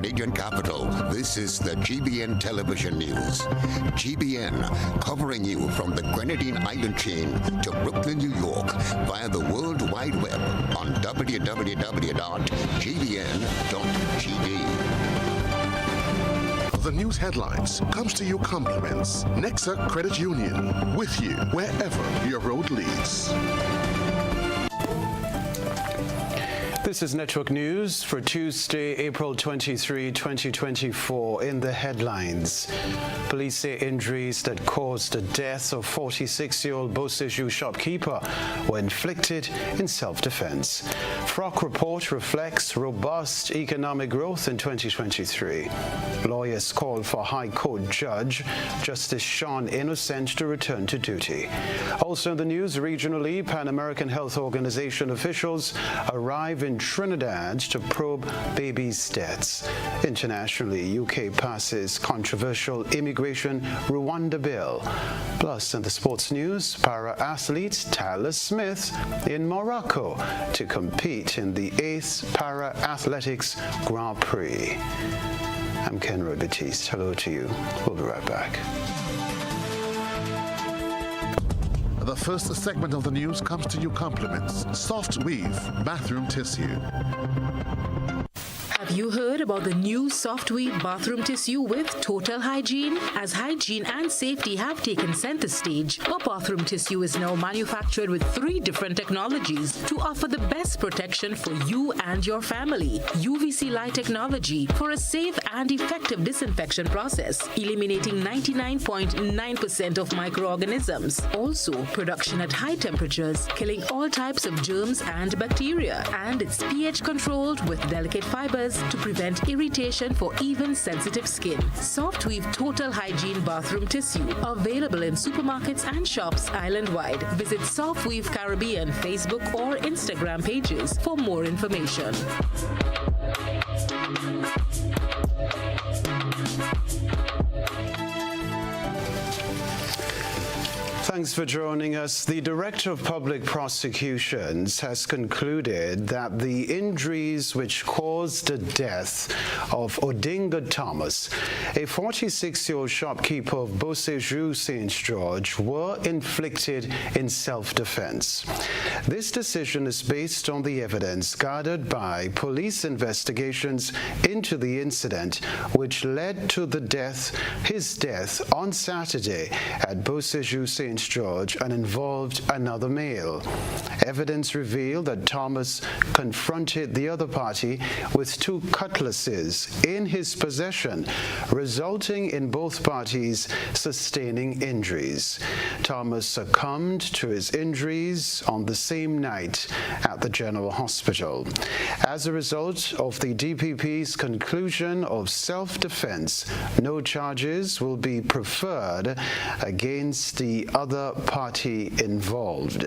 Canadian capital, this is the GBN television news. GBN, covering you from the Grenadine Island chain to Brooklyn, New York, via the World Wide Web on www.gbn.gd. The news headlines comes to you compliments Nexa Credit Union, with you wherever your road leads. This is Network News for Tuesday, April 23, 2024. In the headlines, police say injuries that caused the death of 46-year-old Beauséjour shopkeeper were inflicted in self-defense. FROC report reflects robust economic growth in 2023. Lawyers call for High Court Judge Justice Sean Innocent to return to duty. Also in the news, regionally, Pan American Health Organization officials arrive in Trinidad to probe babies' deaths. Internationally, UK passes controversial immigration Rwanda bill. Plus, in the sports news, para-athlete Tyler Smith in Morocco to compete in the 8th Para-Athletics Grand Prix. I'm Kenroy, Baptiste. Hello to you. We'll be right back. The first segment of the news comes to you compliments Soft Weave Bathroom Tissue. Have you heard about the new Soft Weave bathroom tissue with total hygiene? As hygiene and safety have taken center stage, our bathroom tissue is now manufactured with 3 different technologies to offer the best protection for you and your family. UVC light technology for a safe and effective disinfection process, eliminating 99.9% of microorganisms. Also, production at high temperatures, killing all types of germs and bacteria. And it's pH controlled with delicate fibers to prevent irritation for even sensitive skin. Soft Weave Total Hygiene Bathroom Tissue, available in supermarkets and shops island-wide. Visit Soft Weave Caribbean Facebook or Instagram pages for more information. Thanks for joining us. The Director of Public Prosecutions has concluded that the injuries which caused the death of Odinga Thomas, a 46-year-old shopkeeper of Beauséjour St. George, were inflicted in self-defense. This decision is based on the evidence gathered by police investigations into the incident which led to his death on Saturday at Beauséjour St. George and involved another male. Evidence revealed that Thomas confronted the other party with 2 cutlasses in his possession, resulting in both parties sustaining injuries. Thomas succumbed to his injuries on the same night at the General Hospital. As a result of the DPP's conclusion of self-defense, no charges will be preferred against the other party involved.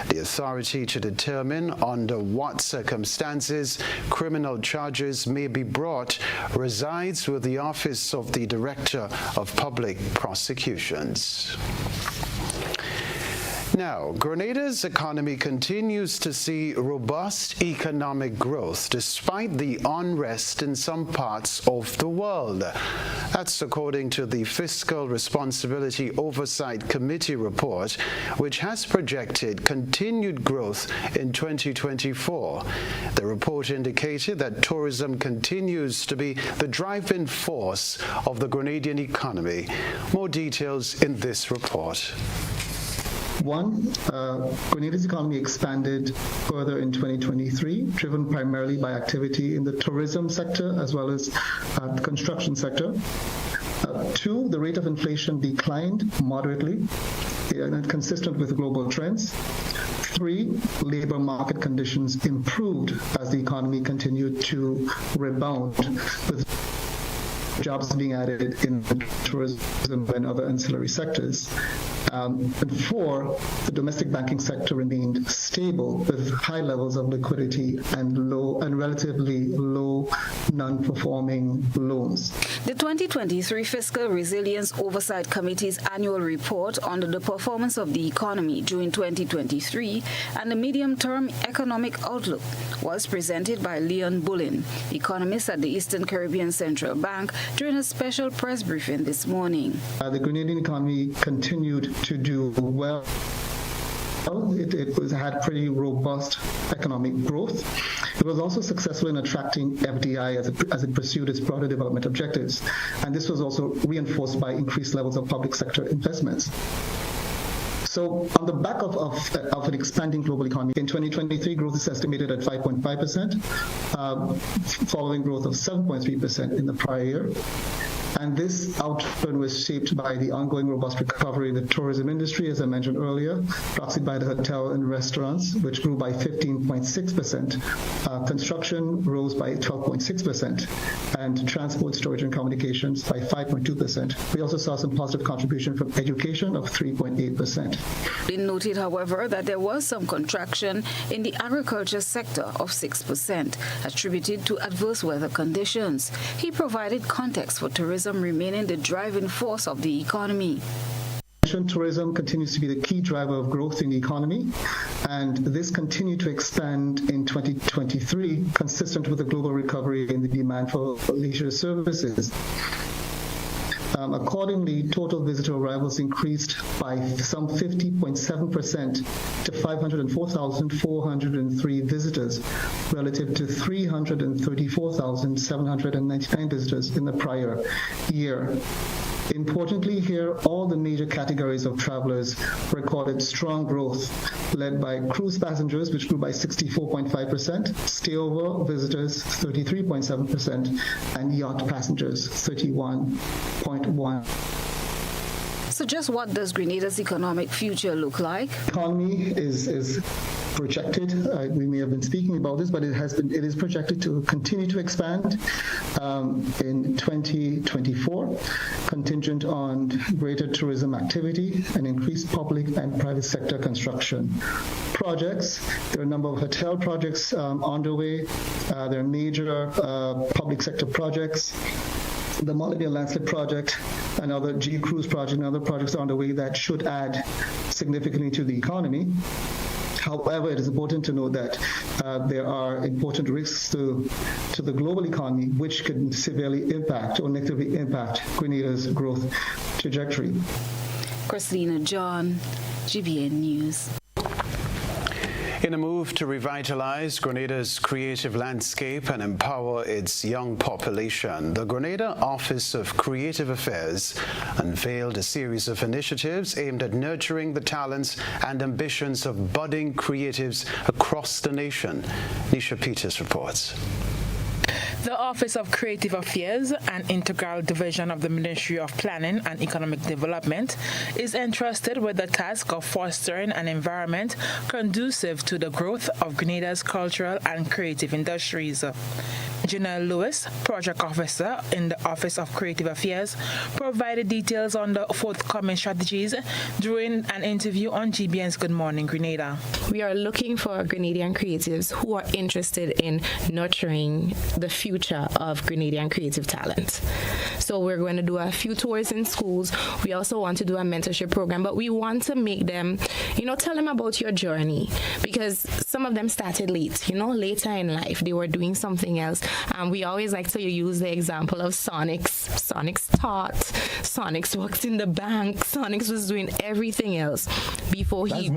The authority to determine under what circumstances criminal charges may be brought resides with the Office of the Director of Public Prosecutions. Now, Grenada's economy continues to see robust economic growth despite the unrest in some parts of the world. That's according to the Fiscal Responsibility Oversight Committee report, which has projected continued growth in 2024. The report indicated that tourism continues to be the driving force of the Grenadian economy. More details in this report. Grenada's economy expanded further in 2023, driven primarily by activity in the tourism sector as well as the construction sector. 2, the rate of inflation declined moderately, consistent with global trends. 3, labor market conditions improved as the economy continued to rebound, with jobs being added in tourism and other ancillary sectors. And 4, the domestic banking sector remained stable with high levels of liquidity and relatively low non-performing loans. The 2023 Fiscal Resilience Oversight Committee's annual report on the performance of the economy during 2023 and the medium-term economic outlook was presented by Leon Bullin, economist at the Eastern Caribbean Central Bank, during a special press briefing this morning. The Grenadian economy continued to do well. It had pretty robust economic growth. It was also successful in attracting FDI as it pursued its broader development objectives. And this was also reinforced by increased levels of public sector investments. So on the back of an expanding global economy, in 2023, growth is estimated at 5.5%, following growth of 7.3% in the prior year. And this outturn was shaped by the ongoing robust recovery in the tourism industry, as I mentioned earlier, proxied by the hotel and restaurants, which grew by 15.6%. Construction rose by 12.6%, and transport, storage, and communications by 5.2%. We also saw some positive contribution from education of 3.8%. It noted, however, that there was some contraction in the agriculture sector of 6%, attributed to adverse weather conditions. He provided context for tourism remaining the driving force of the economy. Tourism continues to be the key driver of growth in the economy, and this continued to expand in 2023, consistent with the global recovery in the demand for leisure services. Accordingly, total visitor arrivals increased by some 50.7% to 504,403 visitors, relative to 334,799 visitors in the prior year. Importantly here, all the major categories of travelers recorded strong growth, led by cruise passengers, which grew by 64.5%, stayover visitors 33.7%, and yacht passengers 31.1%. So just what does Grenada's economic future look like? Economy is projected, we may have been speaking about this, but it is projected to continue to expand in 2024, contingent on greater tourism activity and increased public and private sector construction projects. There are a number of hotel projects underway. There are major public sector projects. The Molyneux Landslip project, another G Cruise project, and other projects are underway that should add significantly to the economy. However, it is important to note that there are important risks to the global economy, which could severely impact or negatively impact Grenada's growth trajectory. Christina John, GBN News. In a move to revitalize Grenada's creative landscape and empower its young population, the Grenada Office of Creative Affairs unveiled a series of initiatives aimed at nurturing the talents and ambitions of budding creatives across the nation. Nisha Peters reports. The Office of Creative Affairs, an integral division of the Ministry of Planning and Economic Development, is entrusted with the task of fostering an environment conducive to the growth of Grenada's cultural and creative industries. Janelle Lewis, Project Officer in the Office of Creative Affairs, provided details on the forthcoming strategies during an interview on GBN's Good Morning Grenada. We are looking for Grenadian creatives who are interested in nurturing the future of Grenadian creative talent. So we're going to do a few tours in schools. We also want to do a mentorship program, but we want to make them, tell them about your journey, because some of them started late, later in life. They were doing something else. We always like to use the example of Sonics. Sonics taught. Sonics worked in the bank. Sonics was doing everything else before he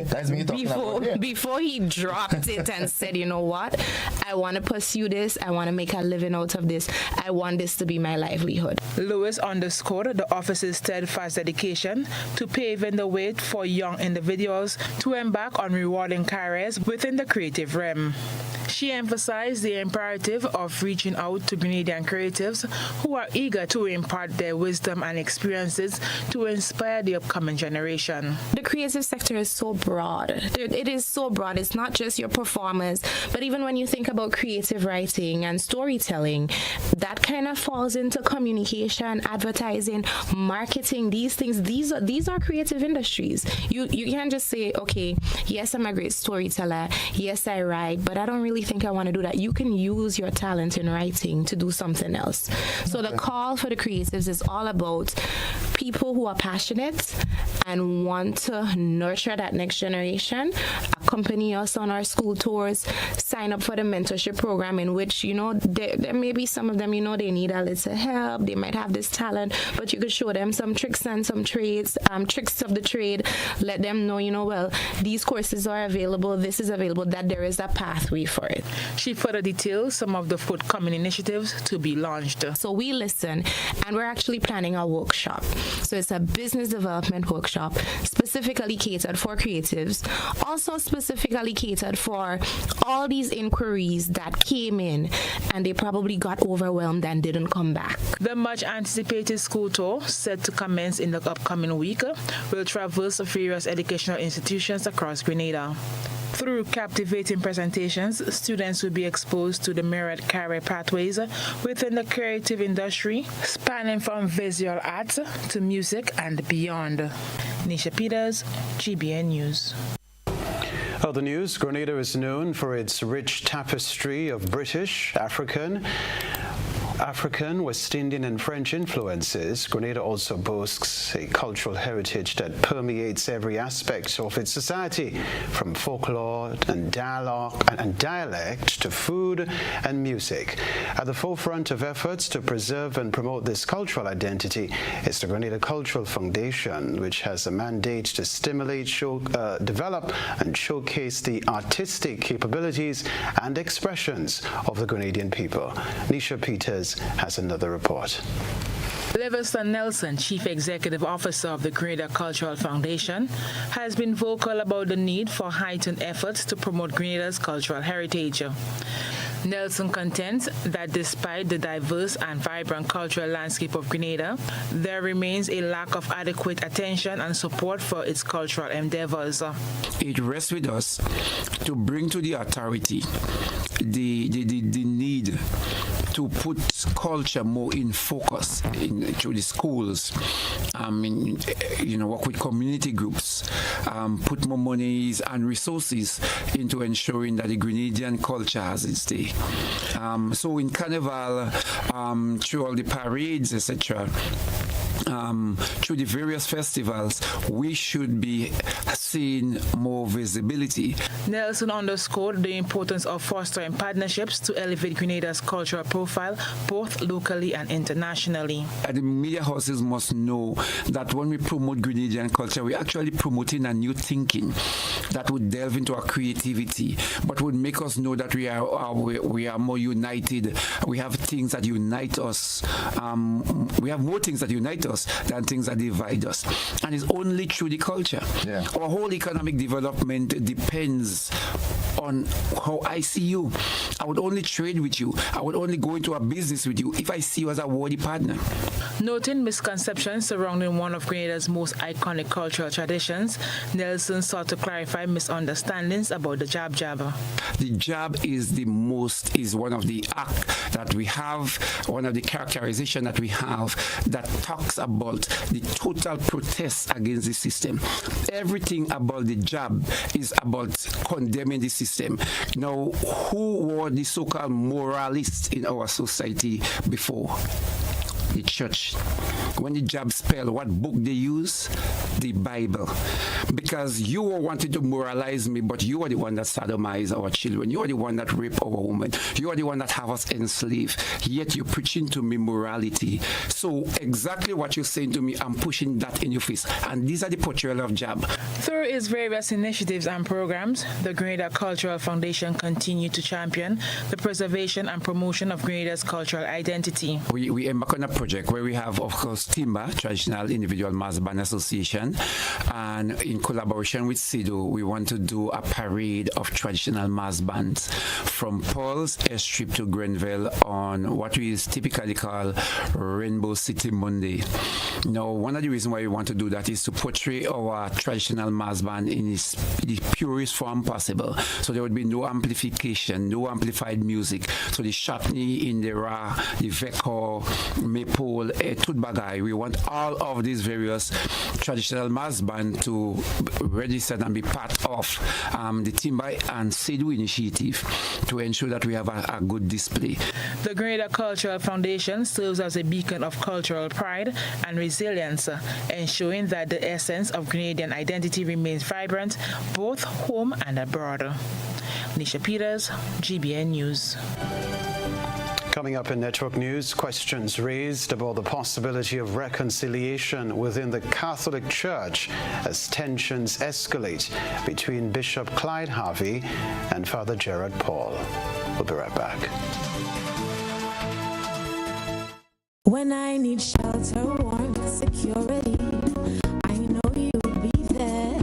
dropped it and said, you know what? I want to pursue this. I want to make a living out of this. I want this to be my livelihood. Lewis underscored the office's steadfast dedication to paving the way for young individuals to embark on rewarding careers within the creative realm. She emphasized the imperative of reaching out to Grenadian creatives who are eager to impart their wisdom and experiences to inspire the upcoming generation. The creative sector is so broad. It is so broad. It's not just your performers, but even when you think about creative writing and storytelling, that kind of falls into communication, advertising, marketing. These things, these are creative industries. You can't just say, okay, yes, I'm a great storyteller. Yes, I write, but I don't really think I want to do that. You can use your talent in writing to do something else. So the call for the creatives is all about people who are passionate and want to nurture that next generation. Accompany us on our school tours, sign up for the mentorship program, in which, there may be some of them, they need a little help. They might have this talent, but you could show them some tricks and some trades, tricks of the trade. Let them know, well, these courses are available, this is available, that there is a pathway for it. She further details some of the forthcoming initiatives to be launched. So we listen, and we're actually planning a workshop. So it's a business development workshop specifically catered for creatives, also specifically catered for all these inquiries that came in and they probably got overwhelmed and didn't come back. The much anticipated school tour, set to commence in the upcoming week, will traverse various educational institutions across Grenada. Through captivating presentations, students will be exposed to the myriad career pathways within the creative industry, spanning from visual arts to music and beyond. Nisha Peters, GBN News. Other news, Grenada is known for its rich tapestry of British, African, West Indian and French influences. Grenada also boasts a cultural heritage that permeates every aspect of its society, from folklore and dialect to food and music. At the forefront of efforts to preserve and promote this cultural identity is the Grenada Cultural Foundation, which has a mandate to stimulate, develop and showcase the artistic capabilities and expressions of the Grenadian people. Nisha Peters has another report. Livingston Nelson, Chief Executive Officer of the Grenada Cultural Foundation, has been vocal about the need for heightened efforts to promote Grenada's cultural heritage. Nelson contends that despite the diverse and vibrant cultural landscape of Grenada, there remains a lack of adequate attention and support for its cultural endeavors. It rests with us to bring to the authority the need to put culture more in focus through the schools, work with community groups, put more monies and resources into ensuring that the Grenadian culture has its day. So in Carnival, through all the parades, etc., through the various festivals, we should be seeing more visibility. Nelson underscored the importance of fostering partnerships to elevate Grenada's cultural profile, both locally and internationally. The media houses must know that when we promote Grenadian culture, we're actually promoting a new thinking that would delve into our creativity, but would make us know that we are more united. We have things that unite us. We have more things that unite us than things that divide us. And it's only through the culture. Yeah. Our whole economic development depends on how I see you. I would only trade with you. I would only go into a business with you if I see you as a worthy partner. Noting misconceptions surrounding one of Grenada's most iconic cultural traditions, Nelson sought to clarify misunderstandings about the jab. The jab is one of the act that we have, one of the characterization that we have that talks about the total protest against the system. Everything about the jab is about condemning the system. Now, who were the so-called moralists in our society before? The church. When the jab spell, what book they use? The Bible. Because you were wanting to moralize me, but you are the one that sodomize our children. You are the one that rape our women. You are the one that have us enslaved. Yet you're preaching to me morality. So exactly what you're saying to me, I'm pushing that in your face. And these are the portrayal of jab. Through its various initiatives and programs, the Grenada Cultural Foundation continue to champion the preservation and promotion of Grenada's cultural identity. We embark on a project where we have, of course, Timba, Traditional Individual Mass Band Association, Foundation, and in collaboration with CIDO, we want to do a parade of traditional mass bands from Paul's Airstrip to Grenville on what we typically call Rainbow City Monday. Now, one of the reasons why we want to do that is to portray our traditional mass band in the purest form possible. So there would be no amplification, no amplified music. So the Chapney, Indera, the Vekor, Maypole, Tutbagay, we want all of these various traditional mass band to register and be part of the Timbai and CIDO initiative to ensure that we have a good display. The Grenada Cultural Foundation serves as a beacon of cultural pride and resilience, ensuring that the essence of Grenadian identity remains vibrant both home and abroad. Nisha Peters, GBN News. Coming up in Network News, questions raised about the possibility of reconciliation within the Catholic Church as tensions escalate between Bishop Clyde Harvey and Father Gerard Paul. We'll be right back. When I need shelter, warmth, security, I know you'll be there.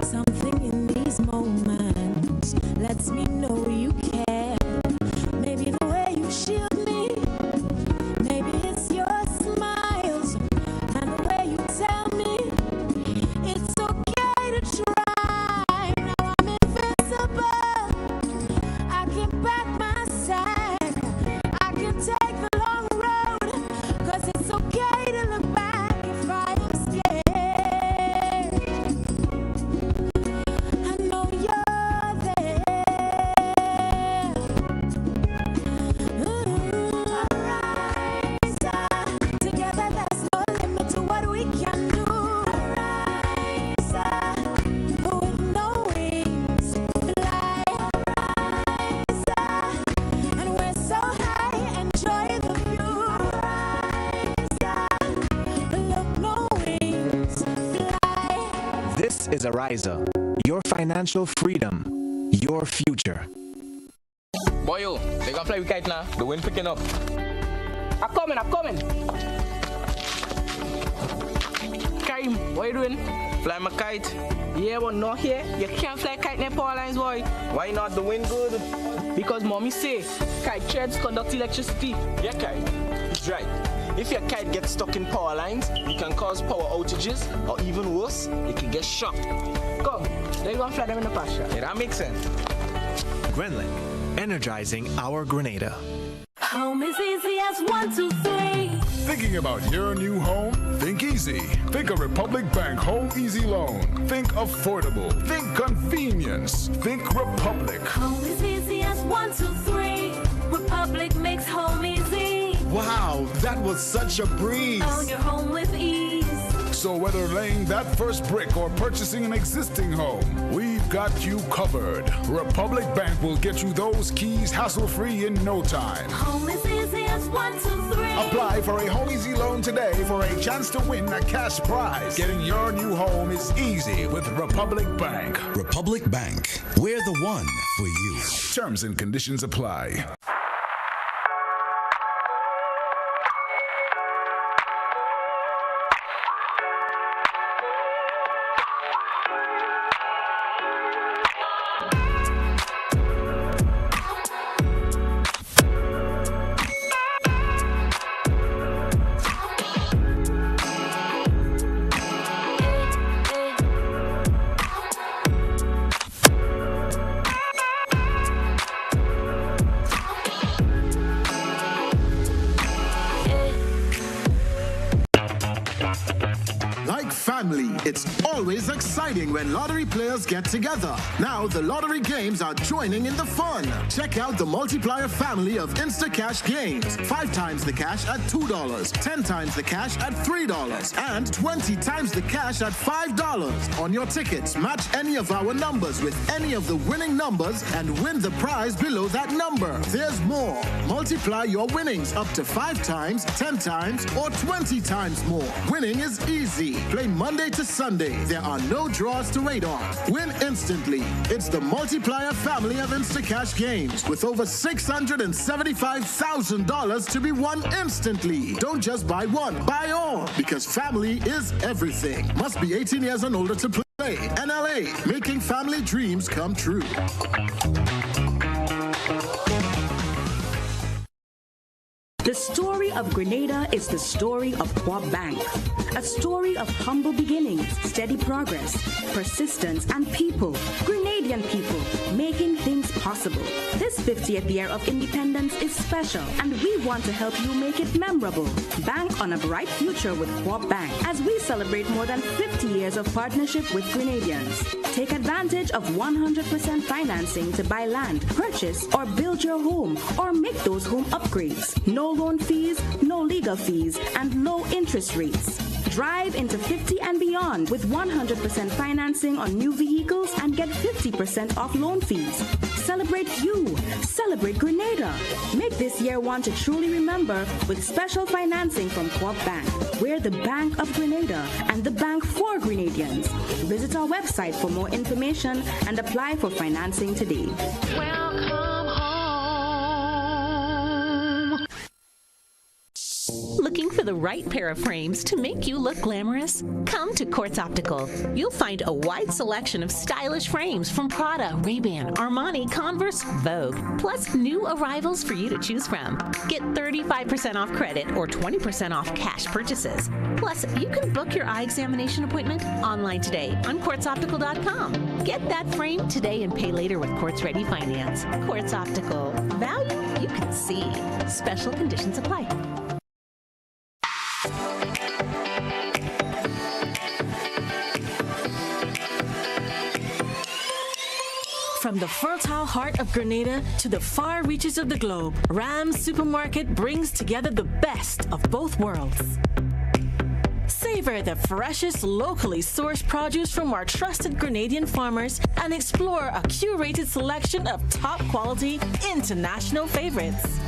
Something in these moments lets me know you care. Maybe the way you shield me, maybe it's your smiles and the way you tell me it's okay to try. Now I'm invincible. I can back my side. I can take the long road, 'cause it's okay to look back if I am scared. I know you're there. Together there's no limit to what we can do. With no wings, fly. And we're so high, enjoy the view. Look, no wings, fly. This is Ariza, your financial freedom, your future. Boy, yo, they gonna fly with kite now. The wind picking up. I'm coming. Karim, what you doing? Fly my kite. Yeah, but not here. You can't fly kite near power lines, boy. Why not? The wind good. Because mommy say kite threads conduct electricity. Yeah, kite. He's right. If your kite gets stuck in power lines, it can cause power outages, or even worse, it can get shocked. Come, they're gonna fly them in the pasture. Yeah, that makes sense. Grenlink, energizing our Grenada. Home is easy as 1, 2, 3. Thinking about your new home? Think easy. Think a Republic Bank Home Easy Loan. Think affordable. Think convenience. Think Republic. Home is easy as 1, 2, 3. Republic makes home easy. Wow, that was such a breeze. Own your home with ease. So whether laying that first brick or purchasing an existing home, we've got you covered. Republic Bank will get you those keys hassle-free in no time. Home is easy as 1, 2, 3. Apply for a Home Easy Loan today for a chance to win a cash prize. Getting your new home is easy with Republic Bank. Republic Bank, we're the one for you. Terms and conditions apply. It's always exciting when lottery players get together. Now the lottery games are joining in the fun. Check out the multiplier family of Instacash games. 5 times the cash at $2, 10 times the cash at $3, and 20 times the cash at $5. On your tickets, match any of our numbers with any of the winning numbers and win the prize below that number. There's more. Multiply your winnings up to 5 times, 10 times, or 20 times more. Winning is easy. Play Monday to Sunday. There are no draws to wait on. Win instantly. It's the multiplier family of Instacash games with over $675,000 to be won instantly. Don't just buy one, buy all, because family is everything. Must be 18 years and older to play. NLA, making family dreams come true. The story of Grenada is the story of Co-op Bank, a story of humble beginnings, steady progress, persistence, and people, Grenadian people, making things possible. This 50th year of independence is special, and we want to help you make it memorable. Bank on a bright future with Co-op Bank as we celebrate more than 50 years of partnership with Grenadians. Take advantage of 100% financing to buy land, purchase, or build your home, or make those home upgrades. No loan fees, no legal fees, and low interest rates. Drive into 50 and beyond with 100% financing on new vehicles and get 50% off loan fees. Celebrate you. Celebrate Grenada. Make this year one to truly remember with special financing from Co-op Bank. We're the Bank of Grenada and the bank for Grenadians. Visit our website for more information and apply for financing today. Welcome home. Looking for the right pair of frames to make you look glamorous? Come to Quartz Optical. You'll find a wide selection of stylish frames from Prada, Ray-Ban, Armani, Converse, Vogue, plus new arrivals for you to choose from. Get 35% off credit or 20% off cash purchases. Plus, you can book your eye examination appointment online today on quartzoptical.com. Get that frame today and pay later with Quartz Ready Finance. Quartz Optical. Value you can see. Special conditions apply. From the fertile heart of Grenada to the far reaches of the globe, Ram's Supermarket brings together the best of both worlds. Savor the freshest, locally sourced produce from our trusted Grenadian farmers and explore a curated selection of top-quality, international favorites.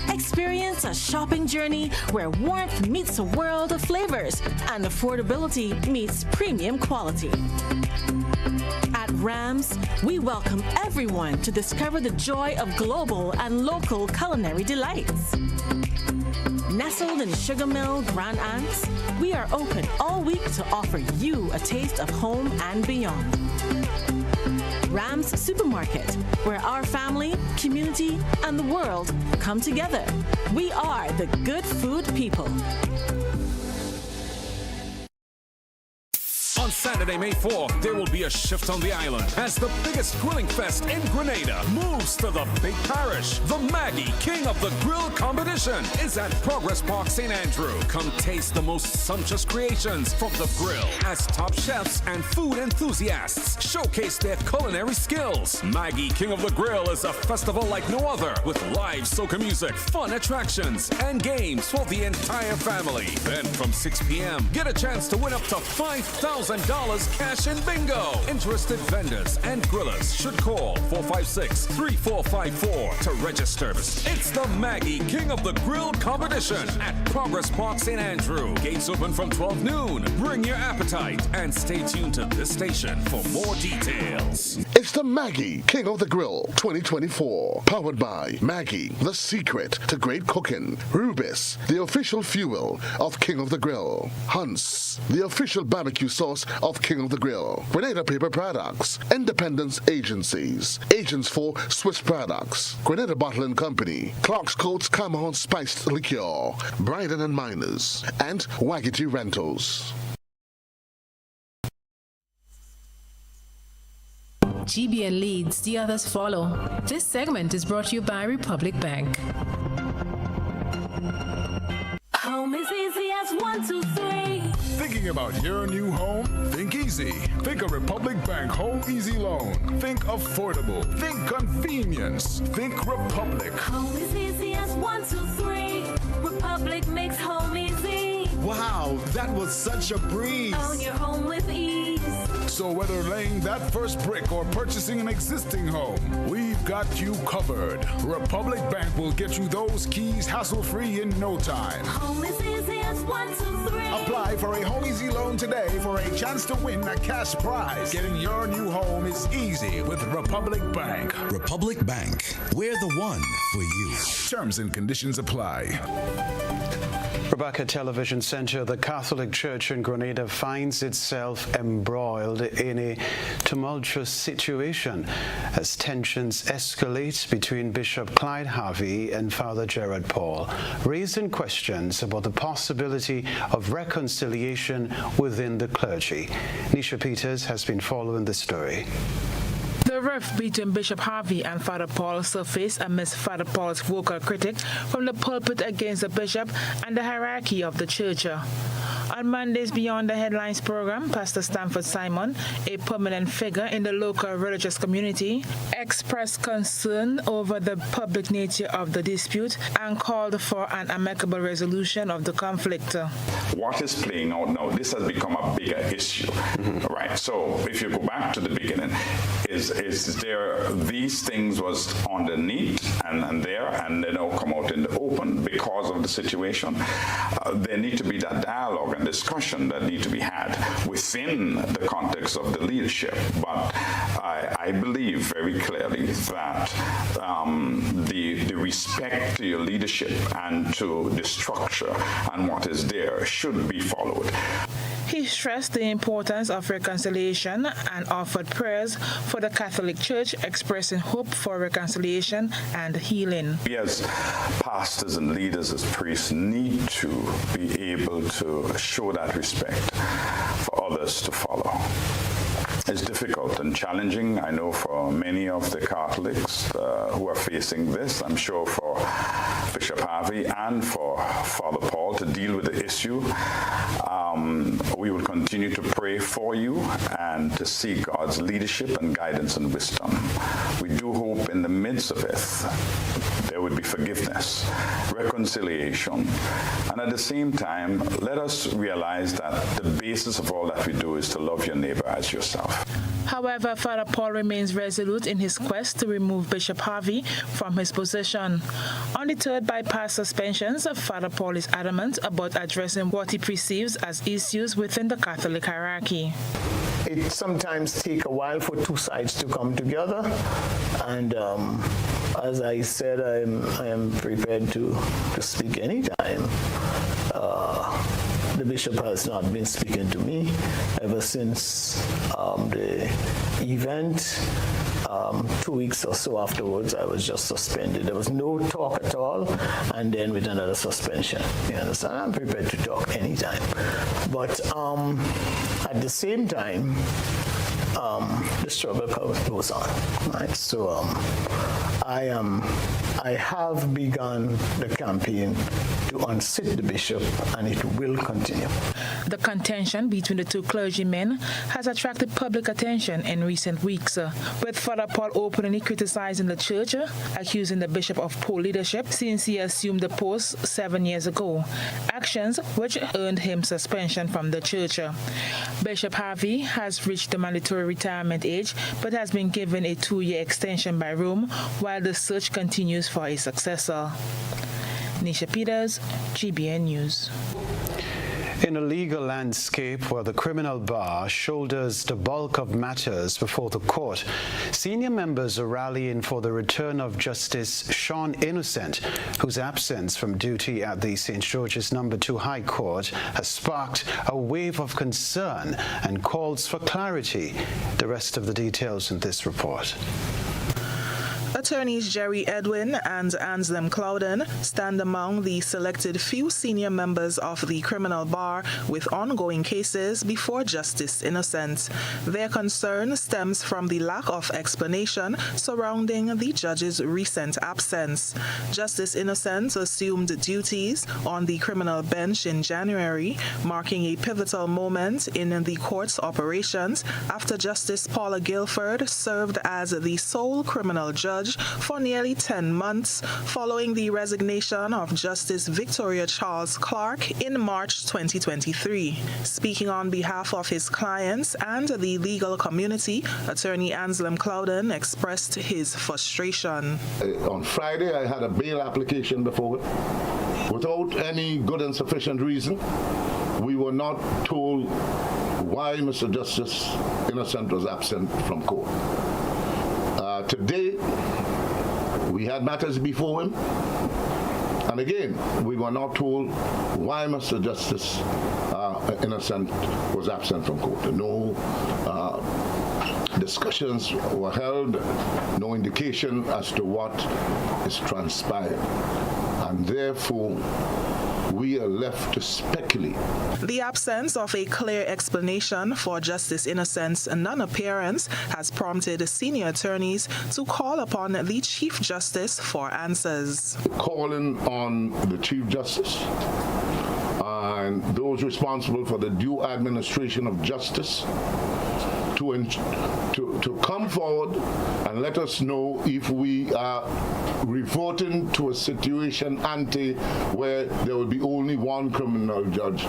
Experience a shopping journey where warmth meets a world of flavors and affordability meets premium quality. At Rams, we welcome everyone to discover the joy of global and local culinary delights. Nestled in Sugar Mill, Grand Anse, we are open all week to offer you a taste of home and beyond. Rams Supermarket, where our family, community, and the world come together. We are the good food people. On Saturday, May 4th, there will be a shift on the island as the biggest grilling fest in Grenada moves to the big parish. The Maggie King of the Grill competition is at Progress Park, St. Andrew. Come taste the most sumptuous creations from the grill as top chefs and food enthusiasts showcase their culinary skills. Maggie King of the Grill is a festival like no other with live soca music, fun attractions, and games for the entire family. Then from 6 p.m., get a chance to win up to $5,000 cash in bingo. Interested vendors and grillers should call 456-3454 to register. It's the Maggie King of the Grill competition at Progress Park, St. Andrew. Gates open from 12 noon. Bring your appetite and stay tuned to this station for more details. It's the Maggie King of the Grill 2024. Powered by Maggie, the secret to great cooking. Rubis, the official fuel of King of the Grill. Hunt's, the official barbecue sauce of King of the Grill. Grenada Paper Products. Independence Agencies. Agents for Swiss Products. Grenada Bottling Company. Clark's Coats Cameron Spiced Liqueur. Bryden and Miners. And Waggity Rentals. GBN leads, the others follow. This segment is brought to you by Republic Bank. Home is easy as 1, 2, 3. Thinking about your new home? Think easy. Think a Republic Bank Home Easy Loan. Think affordable. Think convenience. Think Republic. Home is easy as 1, 2, 3. Republic makes home easy. Wow, Wow, that was such a breeze. Own your home with ease. So whether laying that first brick or purchasing an existing home, we've got you covered. Republic Bank will get you those keys hassle-free in no time. Home is easy as 1, 2, 3. Apply for a Home Easy loan today for a chance to win a cash prize. Getting your new home is easy with Republic Bank. Republic Bank. We're the one for you. Terms and conditions apply. Rebecca Television Center, the Catholic Church in Grenada finds itself embroiled in a tumultuous situation as tensions escalate between Bishop Clyde Harvey and Father Gerard Paul, raising questions about the possibility of reconciliation within the clergy. Nisha Peters has been following the story. The rift between Bishop Harvey and Father Paul surfaced amidst Father Paul's vocal critic from the pulpit against the bishop and the hierarchy of the church. On Monday's Beyond the Headlines program, Pastor Stanford Simon, a prominent figure in the local religious community, expressed concern over the public nature of the dispute and called for an amicable resolution of the conflict. What is playing out now, this has become a bigger issue, right? So if you go back to the beginning, is there these things was underneath and there, and they now come out in the open because of the situation? There need to be that dialogue and discussion that need to be had within the context of the leadership. But I believe very clearly that the respect to your leadership and to the structure and what is there should be followed. He stressed the importance of reconciliation and offered prayers for the Catholic Church, expressing hope for reconciliation and healing. We as pastors and leaders, as priests, need to be able to show that respect for others to follow. It's difficult and challenging, I know, for many of the Catholics who are facing this. I'm sure for Bishop Harvey and for Father Paul to deal with the issue. We will continue to pray for you and to seek God's leadership and guidance and wisdom. We do hope in the midst of it there would be forgiveness, reconciliation, and at the same time, let us realize that the basis of all that we do is to love your neighbor as yourself. However, Father Paul remains resolute in his quest to remove Bishop Harvey from his position. Undeterred by past suspensions, Father Paul is adamant about addressing what he perceives as issues within the Catholic hierarchy. It sometimes takes a while for two sides to come together, and as I said, I am prepared to speak anytime. The bishop has not been speaking to me ever since the event. 2 weeks or so afterwards, I was just suspended. There was no talk at all, and then with another suspension. You understand? I'm prepared to talk anytime. But at the same time, the struggle goes on, right? So I have begun the campaign to unseat the bishop, and it will continue. The contention between the two clergymen has attracted public attention in recent weeks, with Father Paul openly criticizing the church, accusing the bishop of poor leadership since he assumed the post 7 years ago, actions which earned him suspension from the church. Bishop Harvey has reached the mandatory retirement age, but has been given a 2-year extension by Rome while the search continues for a successor. Nisha Peters, GBN News. In a legal landscape where the criminal bar shoulders the bulk of matters before the court, senior members are rallying for the return of Justice Sean Innocent, whose absence from duty at the St. George's No. 2 High Court has sparked a wave of concern and calls for clarity. The rest of the details in this report. Attorneys Jerry Edwin and Anselm Clouden stand among the selected few senior members of the criminal bar with ongoing cases before Justice Innocent. Their concern stems from the lack of explanation surrounding the judge's recent absence. Justice Innocent assumed duties on the criminal bench in January, marking a pivotal moment in the court's operations after Justice Paula Guilford served as the sole criminal judge for nearly 10 months following the resignation of Justice Victoria Charles Clark in March 2023. Speaking on behalf of his clients and the legal community, Attorney Anselm Clouden expressed his frustration. On Friday, I had a bail application before it without any good and sufficient reason. We were not told why Mr. Justice Innocent was absent from court. Today, we had matters before him, and again, we were not told why Mr. Justice Innocent was absent from court. No discussions were held, no indication as to what is transpired, and therefore, we are left to speculate. The absence of a clear explanation for Justice Innocent's non-appearance has prompted senior attorneys to call upon the Chief Justice for answers. Calling on the Chief Justice and those responsible for the due administration of justice to come forward and let us know if we are reverting to a situation ante where there will be only one criminal judge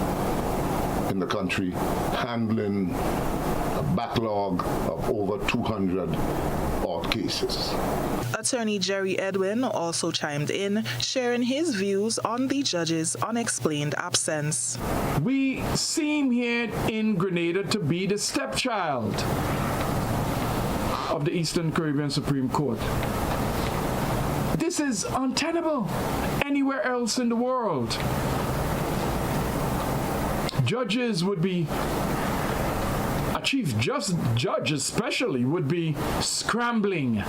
in the country handling a backlog of over 200 odd cases. Attorney Jerry Edwin also chimed in, sharing his views on the judge's unexplained absence. We seem here in Grenada to be the stepchild of the Eastern Caribbean Supreme Court. This is untenable anywhere else in the world. Judges would be, a chief judge especially, would be scrambling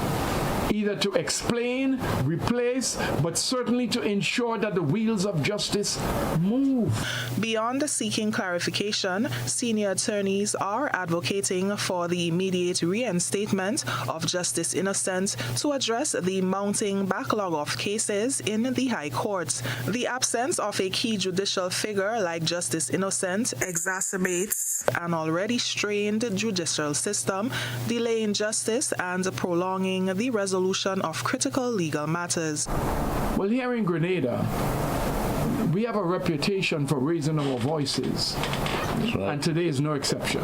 either to explain, replace, but certainly to ensure that the wheels of justice move. Beyond seeking clarification, senior attorneys are advocating for the immediate reinstatement of Justice Innocent to address the mounting backlog of cases in the High Court. The absence of a key judicial figure like Justice Innocent exacerbates an already strained judicial system, delaying justice and prolonging the resolution of critical legal matters. Well, here in Grenada, we have a reputation for raising our voices, and today is no exception.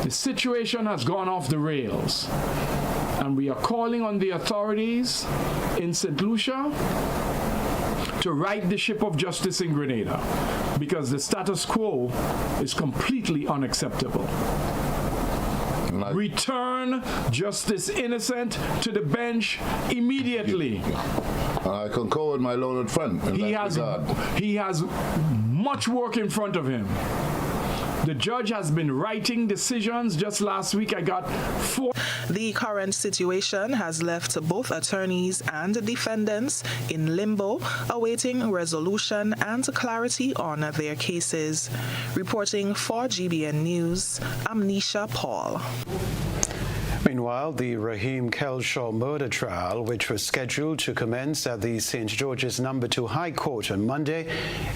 The situation has gone off the rails, and we are calling on the authorities in St. Lucia to right the ship of justice in Grenada, because the status quo is completely unacceptable. Return Justice Innocent to the bench immediately. I concur with my learned friend. He has much work in front of him. The judge has been writing decisions. Just last week, I got 4. The current situation has left both attorneys and defendants in limbo, awaiting resolution and clarity on their cases. Reporting for GBN News, I'm Nisha Paul. Meanwhile, the Raheem Kelshaw murder trial, which was scheduled to commence at the St. George's No. 2 High Court on Monday,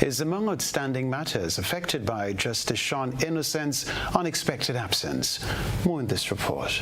is among outstanding matters affected by Justice Sean Innocent's unexpected absence. More in this report.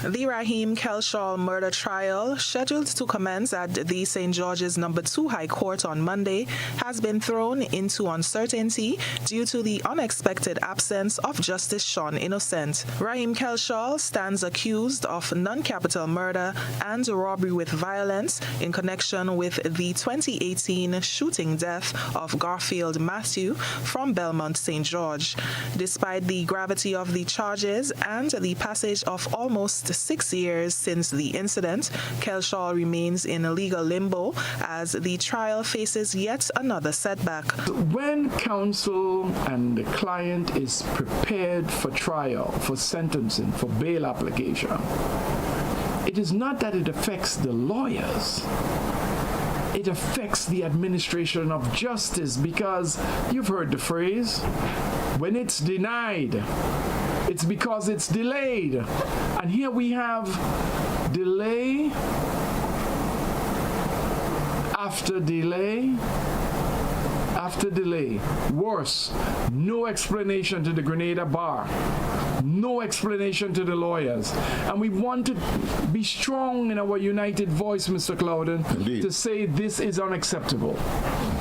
The Raheem Kelshaw murder trial, scheduled to commence at the St. George's No. 2 High Court on Monday, has been thrown into uncertainty due to the unexpected absence of Justice Sean Innocent. Raheem Kelshaw stands accused of non-capital murder and robbery with violence in connection with the 2018 shooting death of Garfield Matthew from Belmont St. George. Despite the gravity of the charges and the passage of almost 6 years since the incident, Kelshaw remains in legal limbo as the trial faces yet another setback. When counsel and the client is prepared for trial, for sentencing, for bail application, it is not that it affects the lawyers. It affects the administration of justice, because you've heard the phrase, when it's denied, it's because it's delayed. And here we have delay after delay after delay. Worse, no explanation to the Grenada Bar no explanation to the lawyers. And we want to be strong in our united voice, Mr. Clouden, to say this is unacceptable.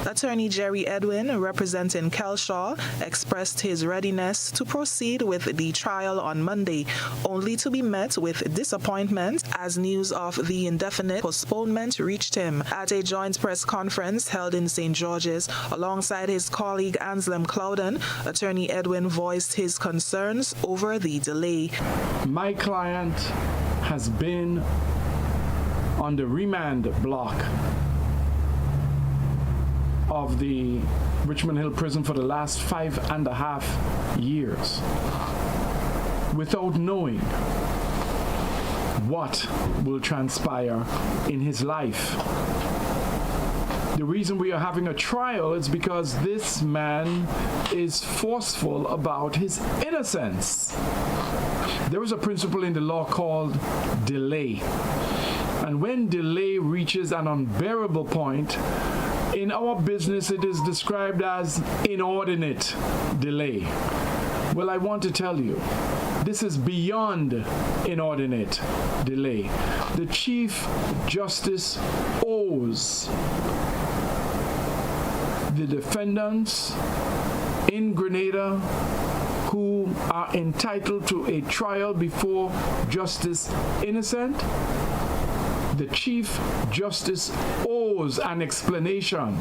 Attorney Jerry Edwin, representing Kelshaw, expressed his readiness to proceed with the trial on Monday, only to be met with disappointment as news of the indefinite postponement reached him. At a joint press conference held in St. George's alongside his colleague Anselm Clouden, Attorney Edwin voiced his concerns over the delay. My client has been on the remand block of the Richmond Hill prison for the last 5.5 years without knowing what will transpire in his life. The reason we are having a trial is because this man is forceful about his innocence. There is a principle in the law called delay. And when delay reaches an unbearable point, in our business it is described as inordinate delay. Well, I want to tell you, this is beyond inordinate delay. The Chief Justice owes the defendants in Grenada who are entitled to a trial before Justice Innocent. The Chief Justice owes an explanation.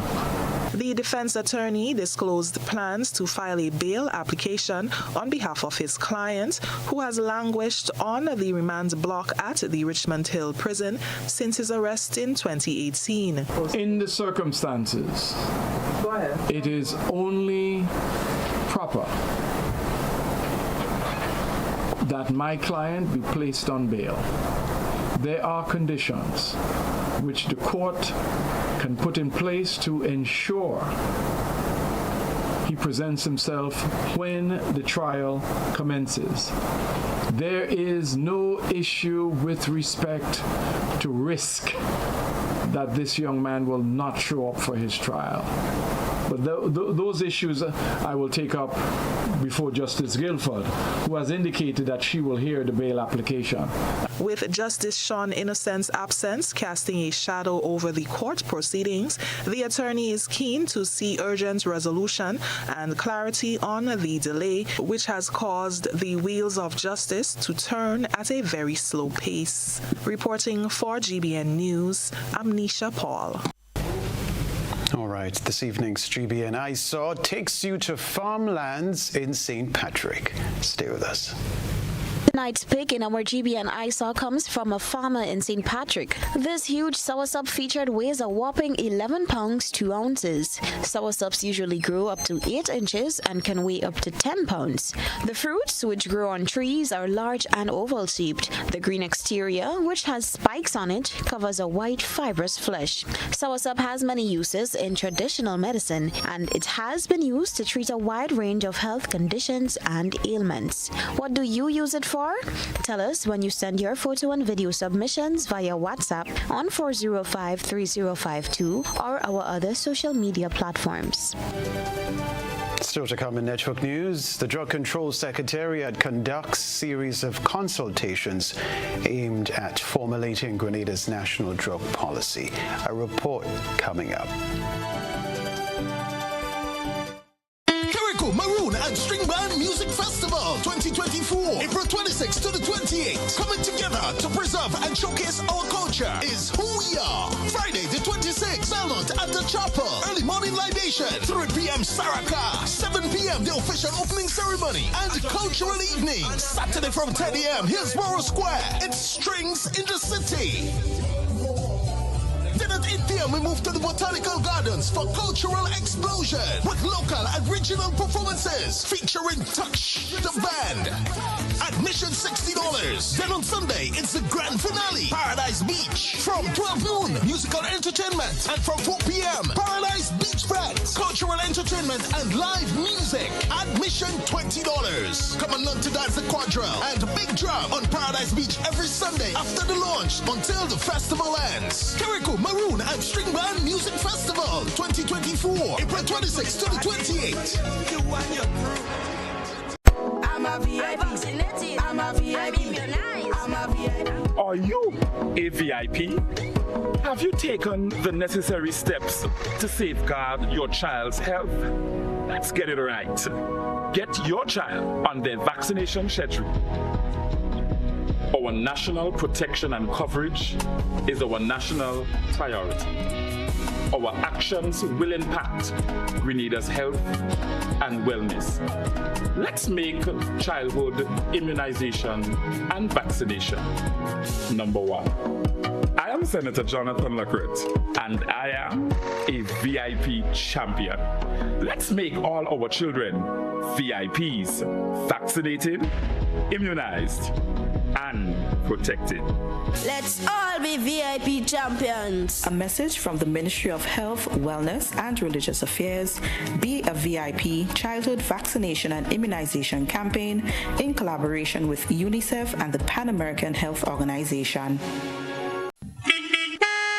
The defense attorney disclosed plans to file a bail application on behalf of his client, who has languished on the remand block at the Richmond Hill prison since his arrest in 2018. In the circumstances, it is only proper that my client be placed on bail. There are conditions which the court can put in place to ensure he presents himself when the trial commences. There is no issue with respect to risk that this young man will not show up for his trial. But those issues I will take up before Justice Guilford, who has indicated that she will hear the bail application. With Justice Sean Innocent's absence casting a shadow over the court proceedings, the attorney is keen to see urgent resolution and clarity on the delay, which has caused the wheels of justice to turn at a very slow pace. Reporting for GBN News, I'm Nisha Paul. All right, this evening's GBN ISAW takes you to farmlands in St. Patrick. Stay with us. Tonight's pick in our GBN ISAW comes from a farmer in St. Patrick. This huge soursop featured weighs a whopping 11 pounds 2 ounces. Soursops usually grow up to 8 inches and can weigh up to 10 pounds. The fruits, which grow on trees, are large and oval-shaped. The green exterior, which has spikes on it, covers a white fibrous flesh. Soursop has many uses in traditional medicine, and it has been used to treat a wide range of health conditions and ailments. What do you use it for? Tell us when you send your photo and video submissions via WhatsApp on 405-3052 or our other social media platforms. Still to come in Network News, the Drug Control Secretariat conducts series of consultations aimed at formulating Grenada's national drug policy. A report coming up. Maroon and String Band Music Festival 2024, April 26th to the 28th. Coming together to preserve and showcase our culture is who we are. Friday the 26th, Belmont at the Chapel. Early morning libation, 3 p.m. Saraka, 7 p.m. the official opening ceremony and cultural evening. Saturday from 10 a.m. Hillsborough Square. It's Strings in the City. Then at 8 p.m. we move to the Botanical Gardens for Cultural Explosion with local and regional performances featuring Touch, the band. Admission $60. Then on Sunday, it's the grand finale, Paradise Beach. From 12 noon, musical entertainment. And from 4 p.m., Paradise Beach Bands, cultural entertainment and live music. Admission $20. Come and learn to dance the quadrille and big drum on Paradise Beach every Sunday after the launch until the festival ends. Kirikou Maroon and String Band Music Festival 2024, April 26th to the 28th. a VIP. I'm vaccinated. I'm a VIP. I'm immunized. I'm a VIP. Are you a VIP? Have you taken the necessary steps to safeguard your child's health? Let's get it right. Get your child on their vaccination schedule. Our national protection and coverage is our national priority. Our actions will impact Grenada's health and wellness. Let's make childhood immunization and vaccination number one. I am Senator Jonathan Lacret, and I am a VIP champion. Let's make all our children VIPs, vaccinated, immunized, and protected. Let's all be VIP champions. A message from the Ministry of Health, Wellness and Religious Affairs, Be a VIP Childhood Vaccination and Immunization Campaign in collaboration with UNICEF and the Pan American Health Organization.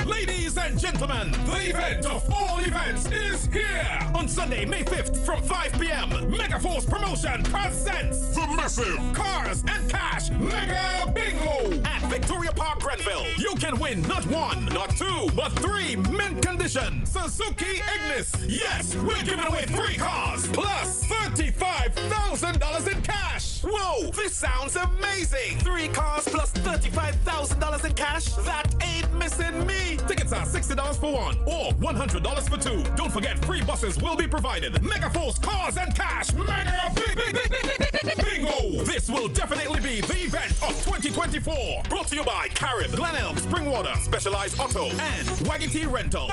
Ladies and gentlemen, the event of all events is here! On Sunday, May 5th from 5 p.m., Megaforce Promotion presents the massive Cars and Cash Mega Bingo at Victoria Park, Grenville. You can win not one, not two, but 3 mint condition Suzuki Ignis. Yes, we're giving away 3 cars plus $35,000 in cash. Whoa, this sounds amazing! 3 cars plus $35,000 in cash? That ain't missing me! Tickets are $60 for 1 or $100 for 2. Don't forget, free buses will be provided. Megaforce Cars and Cash Mega Bingo! This will definitely be the event of 2024. Brought to you by Carib, Glenelg, Springwater, Specialized Auto, and Waggity Rental.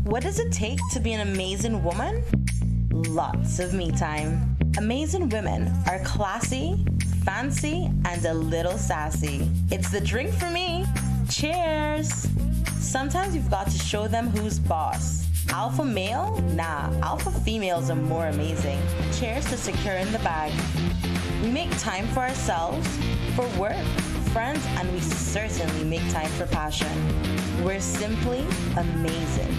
What does it take to be an amazing woman? Lots of me time. Amazing women are classy, fancy, and a little sassy. It's the drink for me. Cheers! Sometimes you've got to show them who's boss. Alpha male? Nah, alpha females are more amazing. Cheers to securing the bag. We make time for ourselves, for work, friends, and we certainly make time for passion. We're simply amazing.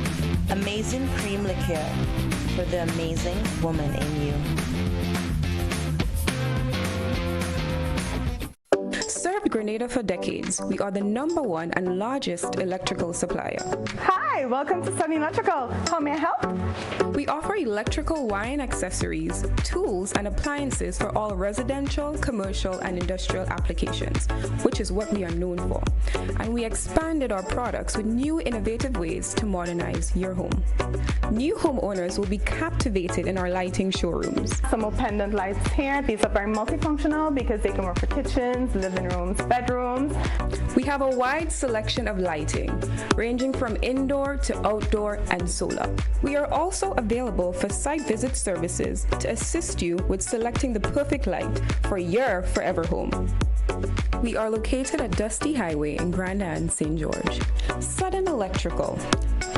Amazing cream liqueur for the amazing woman in you. Served Grenada for decades, we are the #1 and largest electrical supplier. Hi, welcome to Sunny Electrical. How may I help? We offer electrical wiring accessories, tools, and appliances for all residential, commercial, and industrial applications, which is what we are known for. And we expanded our products with new innovative ways to modernize your home. New homeowners will be captivated in our lighting showrooms. Some more pendant lights here. These are very multifunctional because they can work for kitchens, living rooms, bedrooms. We have a wide selection of lighting, ranging from indoor to outdoor and solar. We are also available for site visit services to assist you with selecting the perfect light for your forever home. We are located at Dusty Highway in Grand Anne, St. George. Sudden Electrical.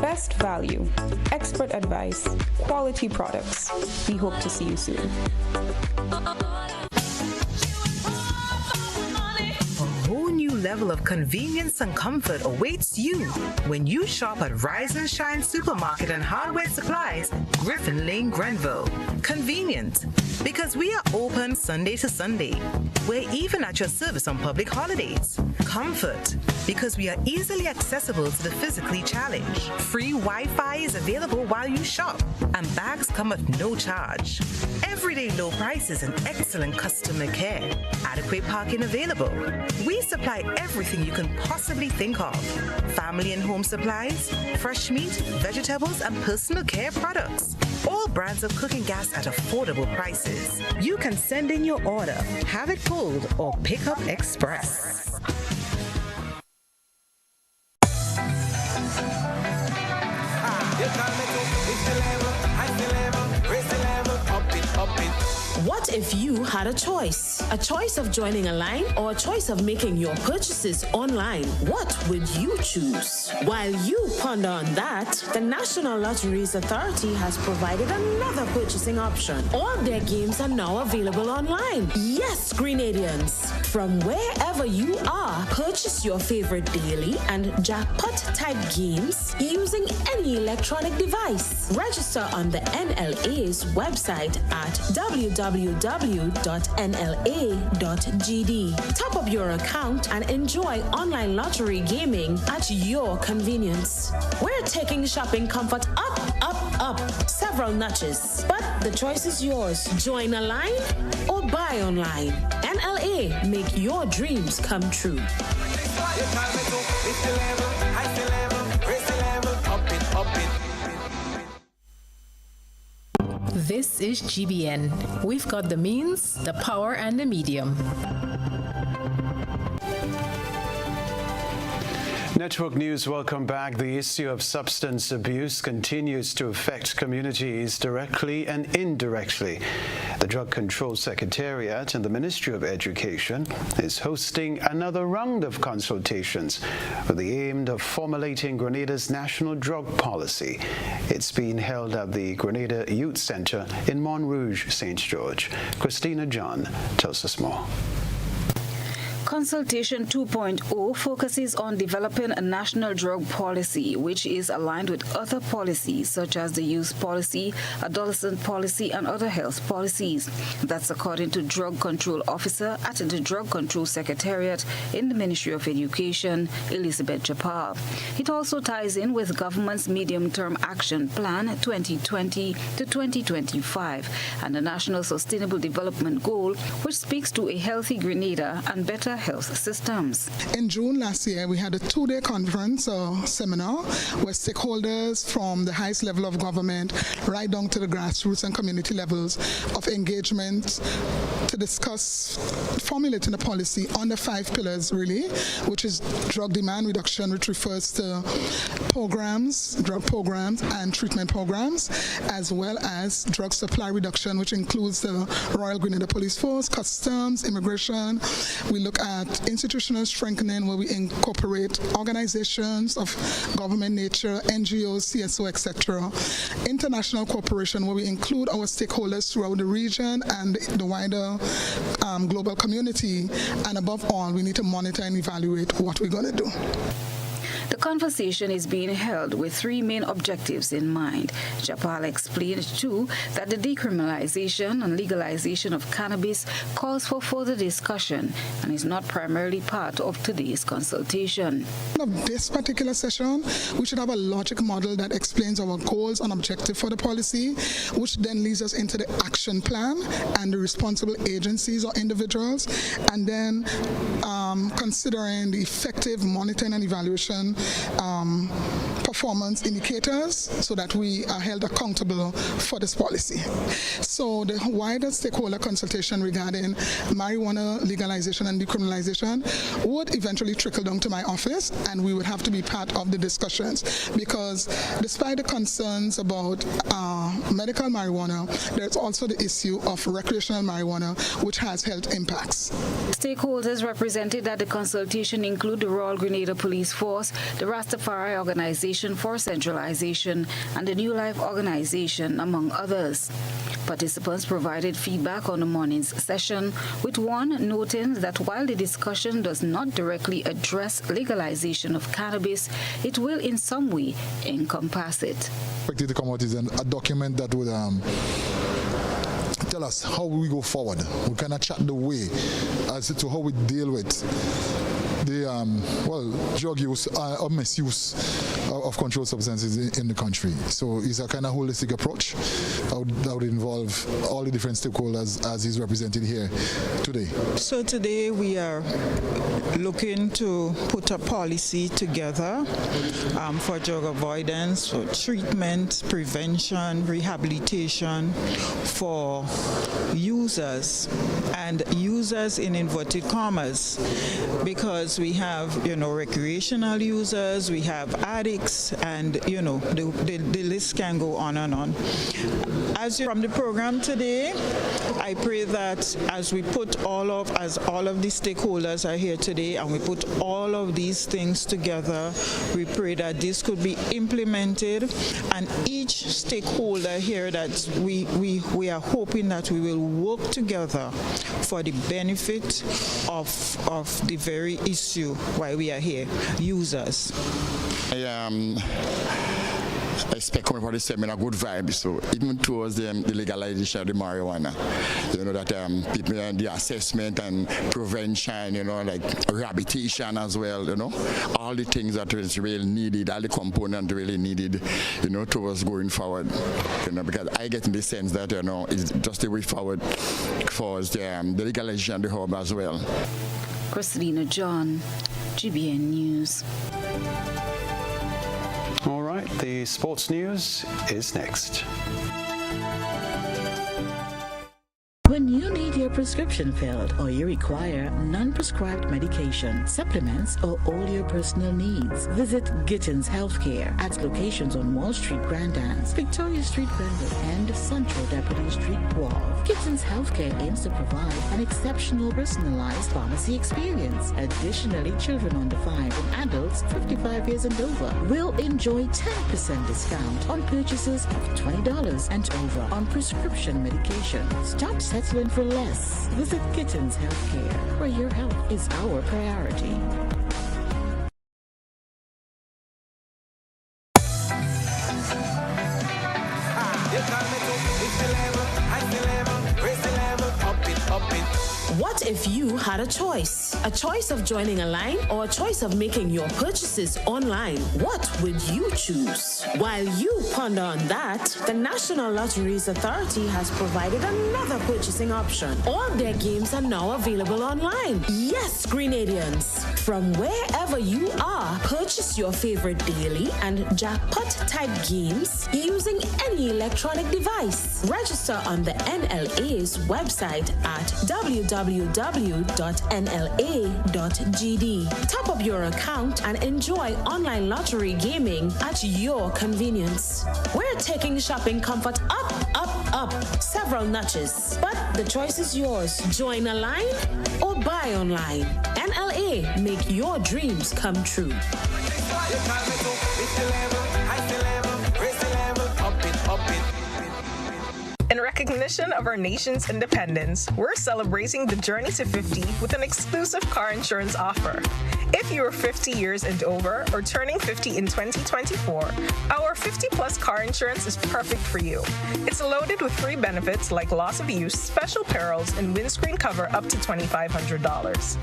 Best value, expert advice, quality products. We hope to see you soon. Level of convenience and comfort awaits you when you shop at Rise and Shine Supermarket and Hardware Supplies, Griffin Lane, Grenville. Convenient, because we are open Sunday to Sunday. We're even at your service on public holidays. Comfort, because we are easily accessible to the physically challenged. Free Wi-Fi is available while you shop, and bags come at no charge. Everyday low prices and excellent customer care. Adequate parking available. We supply everything you can possibly think of. Family and home supplies, fresh meat, vegetables, and personal care products. All brands of cooking gas at affordable prices. You can send in your order, have it pulled, or pick up express. What if you had a choice? A choice of joining a line or a choice of making your purchases online. What would you choose? While you ponder on that, the National Lotteries Authority has provided another purchasing option. All their games are now available online. Yes, Grenadians. From wherever you are, purchase your favorite daily and jackpot type games using any electronic device. Register on the NLA's website at www.nla.gd. Top up your account and enjoy online lottery gaming at your convenience. We're taking shopping comfort up, up, up several notches. But the choice is yours. Join a line or buy online. NLA, make your dreams come true. This is GBN. We've got the means, the power, and the medium. Network News, welcome back. The issue of substance abuse continues to affect communities directly and indirectly. The Drug Control Secretariat and the Ministry of Education is hosting another round of consultations with the aim of formulating Grenada's national drug policy. It's being held at the Grenada Youth Center in Montrouge, St. George. Christina John tells us more. Consultation 2.0 focuses on developing a national drug policy, which is aligned with other policies such as the youth policy, adolescent policy, and other health policies. That's according to Drug Control Officer at the Drug Control Secretariat in the Ministry of Education, Elizabeth Japar. It also ties in with government's medium-term action plan 2020 to 2025 and the National Sustainable Development Goal, which speaks to a healthy Grenada and better health systems. In June last year, we had a two-day conference or seminar where stakeholders from the highest level of government right down to the grassroots and community levels of engagement to discuss formulating a policy on the 5 pillars, really, which is drug demand reduction, which refers to programs, drug programs and treatment programs, as well as drug supply reduction, which includes the Royal Grenada Police Force, customs, immigration. We look at institutional strengthening, where we incorporate organizations of government nature, NGOs, CSO, etc. International cooperation, where we include our stakeholders throughout the region and the wider global community. And above all, we need to monitor and evaluate what we're going to do. The conversation is being held with 3 main objectives in mind. Japal explained, too, that the decriminalization and legalization of cannabis calls for further discussion and is not primarily part of today's consultation. Of this particular session, we should have a logic model that explains our goals and objectives for the policy, which then leads us into the action plan and the responsible agencies or individuals, and then considering the effective monitoring and evaluation performance indicators so that we are held accountable for this policy. So the wider stakeholder consultation regarding marijuana legalization and decriminalization would eventually trickle down to my office, and we would have to be part of the discussions, because despite the concerns about medical marijuana, there's also the issue of recreational marijuana, which has health impacts. Stakeholders represented at the consultation include the Royal Grenada Police Force, the Rastafari Organization for Centralization, and the New Life Organization, among others. Participants provided feedback on the morning's session, with one noting that while the discussion does not directly address legalization of cannabis, it will in some way encompass it. To come out is a document that would tell us how we go forward. We kind of chart the way as to how we deal with the drug use or misuse of controlled substances in the country. So it's a kind of holistic approach that would involve all the different stakeholders as is represented here today. So today we are looking to put a policy together for drug avoidance, for treatment, prevention, rehabilitation for users, and users in inverted commas, because adults, we have, recreational users, we have addicts, and, the list can go on and on. From the program today, I pray that as all of the stakeholders are here today and we put all of these things together, we pray that this could be implemented, and each stakeholder here that we are hoping that we will work together for the benefit of the very issue why we are here, users. I expect coming for the seminar good vibes, so even towards the legalization of the marijuana, that people the assessment and prevention, like rehabilitation as well, all the things that is really needed, all the components really needed, towards going forward, because I get in the sense that, it's just the way forward for the legalization of the hub as well. Christina John, GBN News. All right, the sports news is next. When you need your prescription filled or you require non-prescribed medication, supplements, or all your personal needs, visit Gittins Healthcare at locations on Wall Street, Grand Anse, Victoria Street, Grenville, and Central Deputy Street, Wharf. Gittins Healthcare aims to provide an exceptional personalized pharmacy experience. Additionally, children under 5 and adults 55 years and over will enjoy 10% discount on purchases of $20 and over on prescription medication. Stop settling for less. Visit Gittins Healthcare, where your health is our priority. What if you had a choice? A choice of joining a line or a choice of making your purchases online? What would you choose? While you ponder on that, the National Lotteries Authority has provided another purchasing option. All their games are now available online. Yes, Grenadians, from wherever you are, purchase your favorite daily and jackpot type games using any electronic device. Register on the NLA's website at www.nla.gd. Top up your account and enjoy online lottery gaming at your convenience. We're taking shopping comfort up, up, up several notches. But the choice is yours. Join a line or buy online. NLA, make your dreams come true. In recognition of our nation's independence, we're celebrating the journey to 50 with an exclusive car insurance offer. If you are 50 years and over or turning 50 in 2024, our 50-plus car insurance is perfect for you. It's loaded with free benefits like loss of use, special perils, and windscreen cover up to $2,500.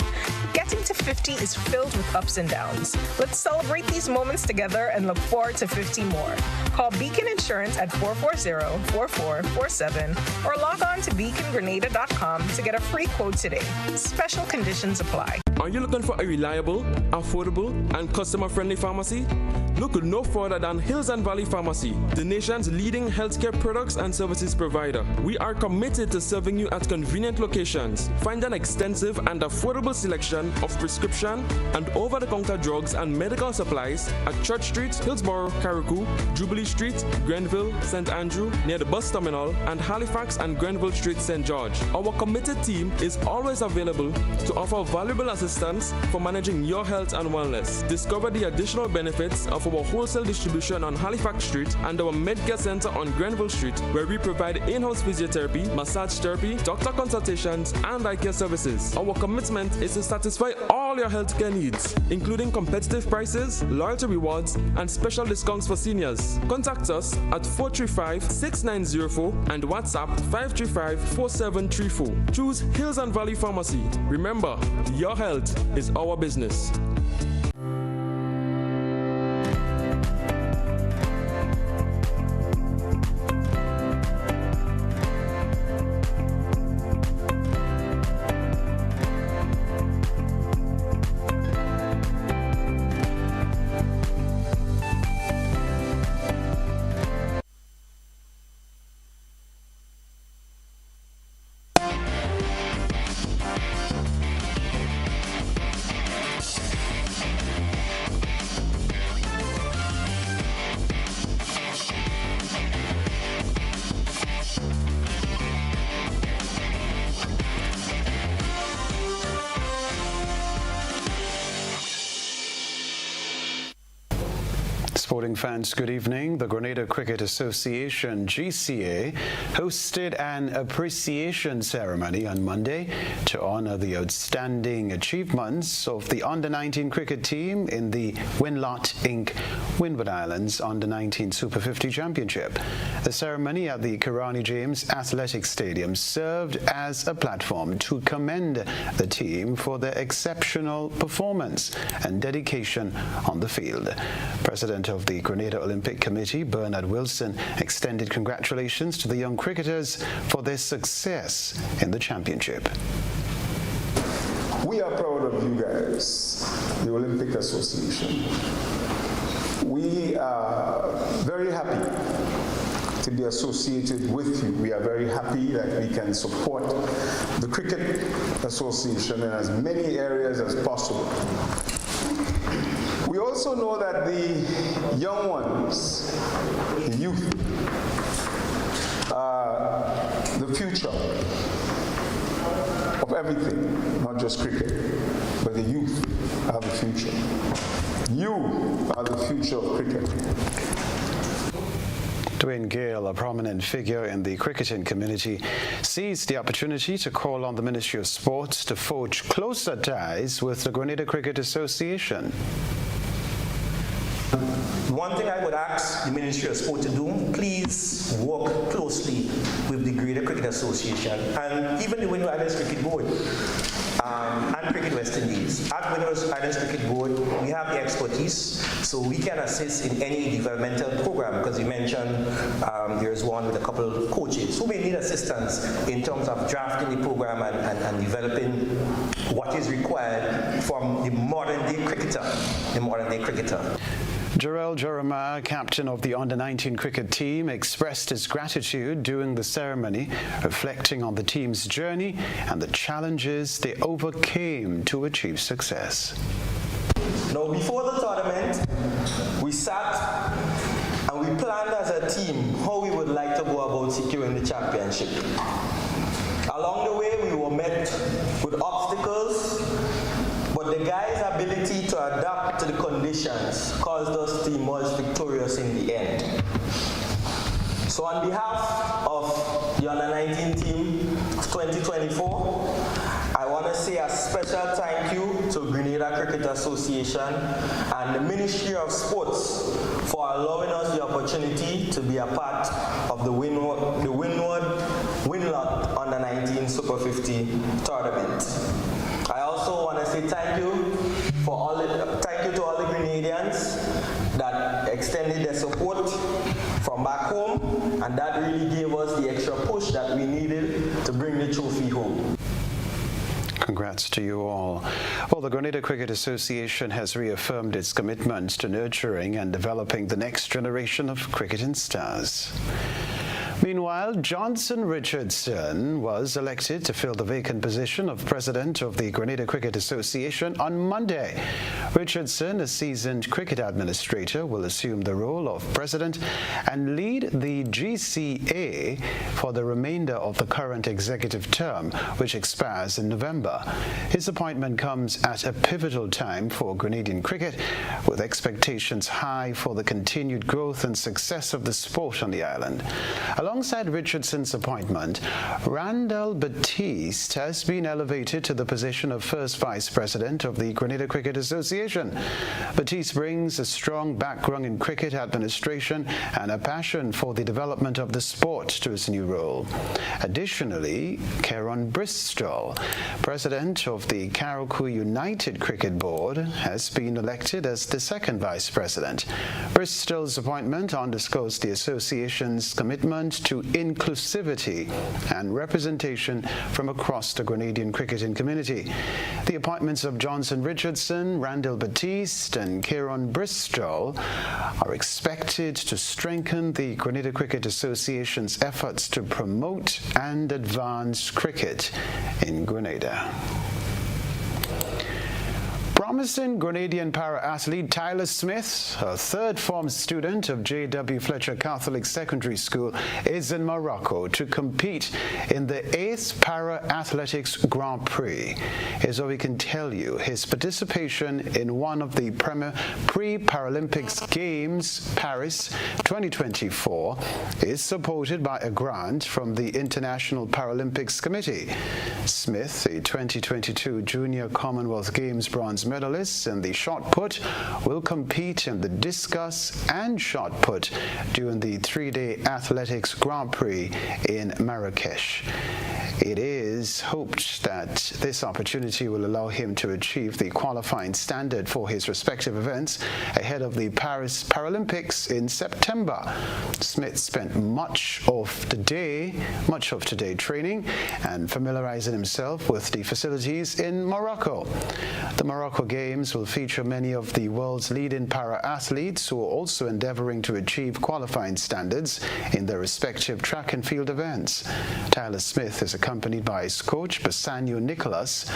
Getting to 50 is filled with ups and downs. Let's celebrate these moments together and look forward to 50 more. Call Beacon Insurance at 440-4447 or log on to beacongrenada.com to get a free quote today. Special conditions apply. Are you looking for a reliable, affordable, and customer-friendly pharmacy? Look no further than Hills and Valley Pharmacy, the nation's leading healthcare products and services provider. We are committed to serving you at convenient locations. Find an extensive and affordable selection of prescription and over-the-counter drugs and medical supplies at Church Street, Hillsborough, Carriacou, Jubilee Street, Grenville, St. Andrew, near the bus terminal, and Halifax and Grenville Street, St. George. Our committed team is always available to offer valuable assistance for managing your health and wellness. Discover the additional benefits of our wholesale distribution on Halifax Street and our Medcare Center on Grenville Street, where we provide in-house physiotherapy, massage therapy, doctor consultations, and eye care services. Our commitment is to satisfy all your healthcare needs, including competitive prices, loyalty rewards, and special discounts for seniors. Contact us at 435-6904 and WhatsApp 535-4734. Choose Hills and Valley Pharmacy. Remember, your health is our business. Sporting fans, good evening. The Grenada Cricket Association, GCA, hosted an appreciation ceremony on Monday to honor the outstanding achievements of the Under-19 cricket team in the Winlot Inc. Windward Islands Under-19 Super 50 Championship. The ceremony at the Kirani James Athletic Stadium served as a platform to commend the team for their exceptional performance and dedication on the field. President of the Grenada Olympic Committee, Bernard Wilson, extended congratulations to the young cricketers for their success in the championship. We are proud of you guys, the Olympic Association. We are very happy to be associated with you. We are very happy that we can support the Cricket Association in as many areas as possible. We also know that the young ones, the youth, are the future of everything, not just cricket, but the youth are the future. You are the future of cricket. Dwayne Gale, a prominent figure in the cricketing community, seized the opportunity to call on the Ministry of Sports to forge closer ties with the Grenada Cricket Association. One thing I would ask the Ministry of Sport to do, please work closely with the Grenada Cricket Association and even the Windward Islands Cricket Board and Cricket West Indies. At Windward Islands Cricket Board, we have the expertise, so we can assist in any developmental program, because you mentioned there's one with a couple of coaches who may need assistance in terms of drafting the program and developing what is required from the modern-day cricketer. Jarrell Jeremiah, captain of the Under-19 cricket team, expressed his gratitude during the ceremony, reflecting on the team's journey and the challenges they overcame to achieve success. Now, before the tournament, we sat and we planned as a team how we would like to go about securing the championship. Along the way, we were met with obstacles, but the guys' ability to adapt to the conditions caused us to emerge victorious in the end. So on behalf of the Under-19 team of 2024, I want to say a special thank you to Grenada Cricket Association and the Ministry of Sports for allowing us the opportunity to be a part of the Winlot Under-19 Super 50 tournament. I also want to say thank you to all the Grenadians that extended their support from back home, and that really gave us the extra push that we needed to bring the trophy home. Congrats to you all. Well, the Grenada Cricket Association has reaffirmed its commitment to nurturing and developing the next generation of cricketing stars. Meanwhile, Johnson Richardson was elected to fill the vacant position of president of the Grenada Cricket Association on Monday. Richardson, a seasoned cricket administrator, will assume the role of president and lead the GCA for the remainder of the current executive term, which expires in November. His appointment comes at a pivotal time for Grenadian cricket, with expectations high for the continued growth and success of the sport on the island. Alongside Richardson's appointment, Randall Baptiste has been elevated to the position of first vice president of the Grenada Cricket Association. Baptiste brings a strong background in cricket administration and a passion for the development of the sport to his new role. Additionally, Kenroy Bristol, president of the Carriacou United Cricket Board, has been elected as the second vice president. Bristol's appointment underscores the association's commitment to inclusivity and representation from across the Grenadian cricketing community. The appointments of Johnson Richardson, Randall Baptiste, and Kenroy Bristol are expected to strengthen the Grenada Cricket Association's efforts to promote and advance cricket in Grenada. Promising Grenadian para-athlete Tyler Smith, a third-form student of J.W. Fletcher Catholic Secondary School, is in Morocco to compete in the 8th Para-Athletics Grand Prix. Here's what we can tell you. His participation in one of the pre-Paralympics Games, Paris 2024, is supported by a grant from the International Paralympics Committee. Smith, a 2022 Junior Commonwealth Games bronze medalist in the shot put, will compete in the discus and shot put during the 3-day Athletics Grand Prix in Marrakesh. It is hoped that this opportunity will allow him to achieve the qualifying standard for his respective events ahead of the Paris Paralympics in September. Smith spent much of today training and familiarizing himself with the facilities in Morocco. The Morocco Games will feature many of the world's leading para-athletes who are also endeavoring to achieve qualifying standards in their respective track and field events. Tyler Smith is accompanied by his coach, Bassanio Nicholas.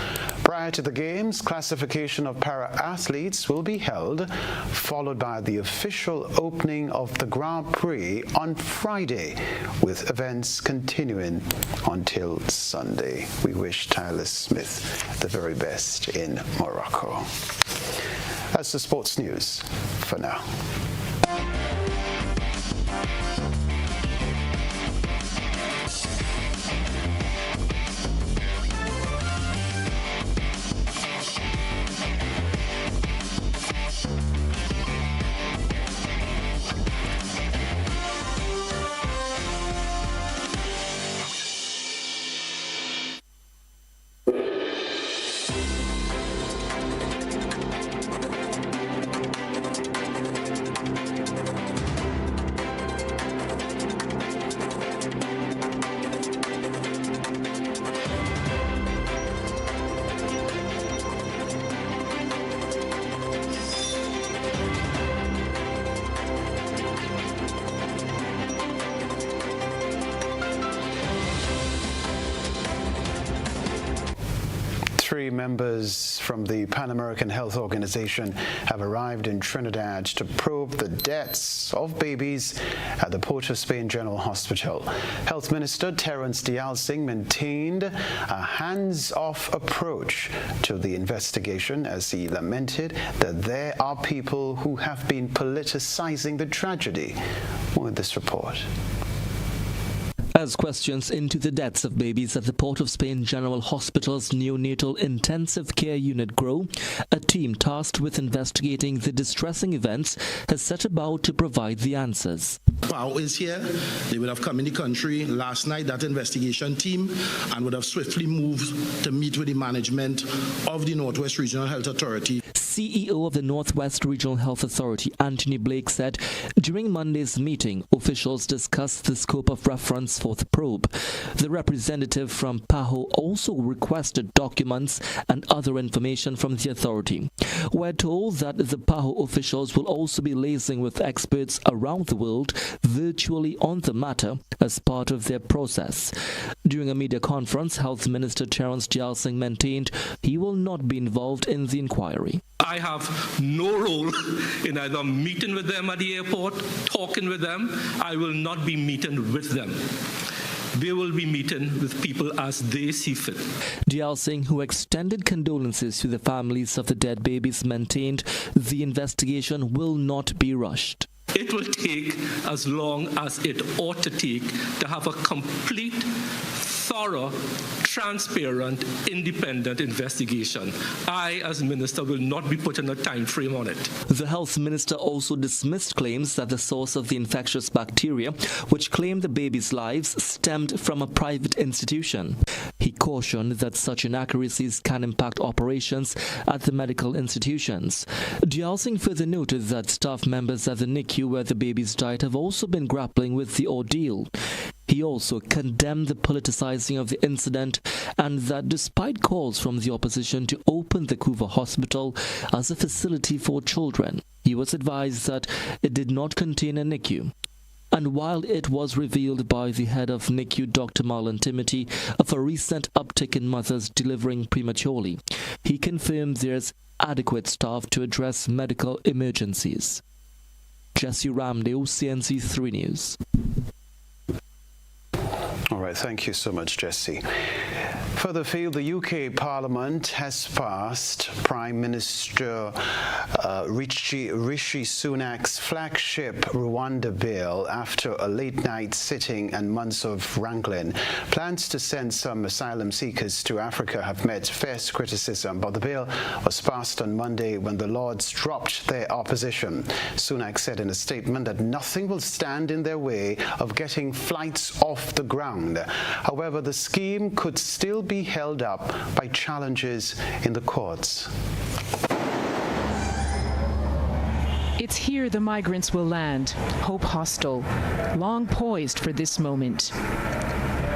Prior to the Games, classification of para-athletes will be held, followed by the official opening of the Grand Prix on Friday, with events continuing until Sunday. We wish Tyler Smith the very best in Morocco. That's the sports news for now. Three members from the Pan American Health Organization have arrived in Trinidad to probe the deaths of babies at the Port of Spain General Hospital. Health Minister Terence Dialsing maintained a hands-off approach to the investigation as he lamented that there are people who have been politicizing the tragedy. More in this report. As questions into the deaths of babies at the Port of Spain General Hospital's neonatal intensive care unit grow, a team tasked with investigating the distressing events has set about to provide the answers. PAO is here. They would have come in the country last night, that investigation team, and would have swiftly moved to meet with the management of the Northwest Regional Health Authority. CEO of the Northwest Regional Health Authority, Anthony Blake, said during Monday's meeting, officials discussed the scope of reference for the probe. The representative from PAHO also requested documents and other information from the authority. We're told that the PAHO officials will also be liaising with experts around the world virtually on the matter as part of their process. During a media conference, Health Minister Terence Dialsing maintained he will not be involved in the inquiry. I have no role in either meeting with them at the airport, talking with them. I will not be meeting with them. They will be meeting with people as they see fit. Dialsing, who extended condolences to the families of the dead babies, maintained the investigation will not be rushed. It will take as long as it ought to take to have a complete, thorough, transparent, independent investigation. I, as Minister, will not be putting a time frame on it. The Health Minister also dismissed claims that the source of the infectious bacteria, which claimed the babies' lives, stemmed from a private institution. He cautioned that such inaccuracies can impact operations at the medical institutions. Dialsing further noted that staff members at the NICU where the babies died have also been grappling with the ordeal. He also condemned the politicizing of the incident and that despite calls from the opposition to open the Couva Hospital as a facility for children, he was advised that it did not contain a NICU. And while it was revealed by the head of NICU, Dr. Marlon Timothy, of a recent uptick in mothers delivering prematurely, he confirmed there's adequate staff to address medical emergencies. Jesse Ramdale, CNC3 News. All right, thank you so much, Jesse. Further afield, the UK Parliament has passed Prime Minister Rishi Sunak's flagship Rwanda bill after a late-night sitting and months of wrangling. Plans to send some asylum seekers to Africa have met fierce criticism, but the bill was passed on Monday when the Lords dropped their opposition. Sunak said in a statement that nothing will stand in their way of getting flights off the ground. However, the scheme could still be held up by challenges in the courts. It's here the migrants will land, Hope Hostel, long poised for this moment.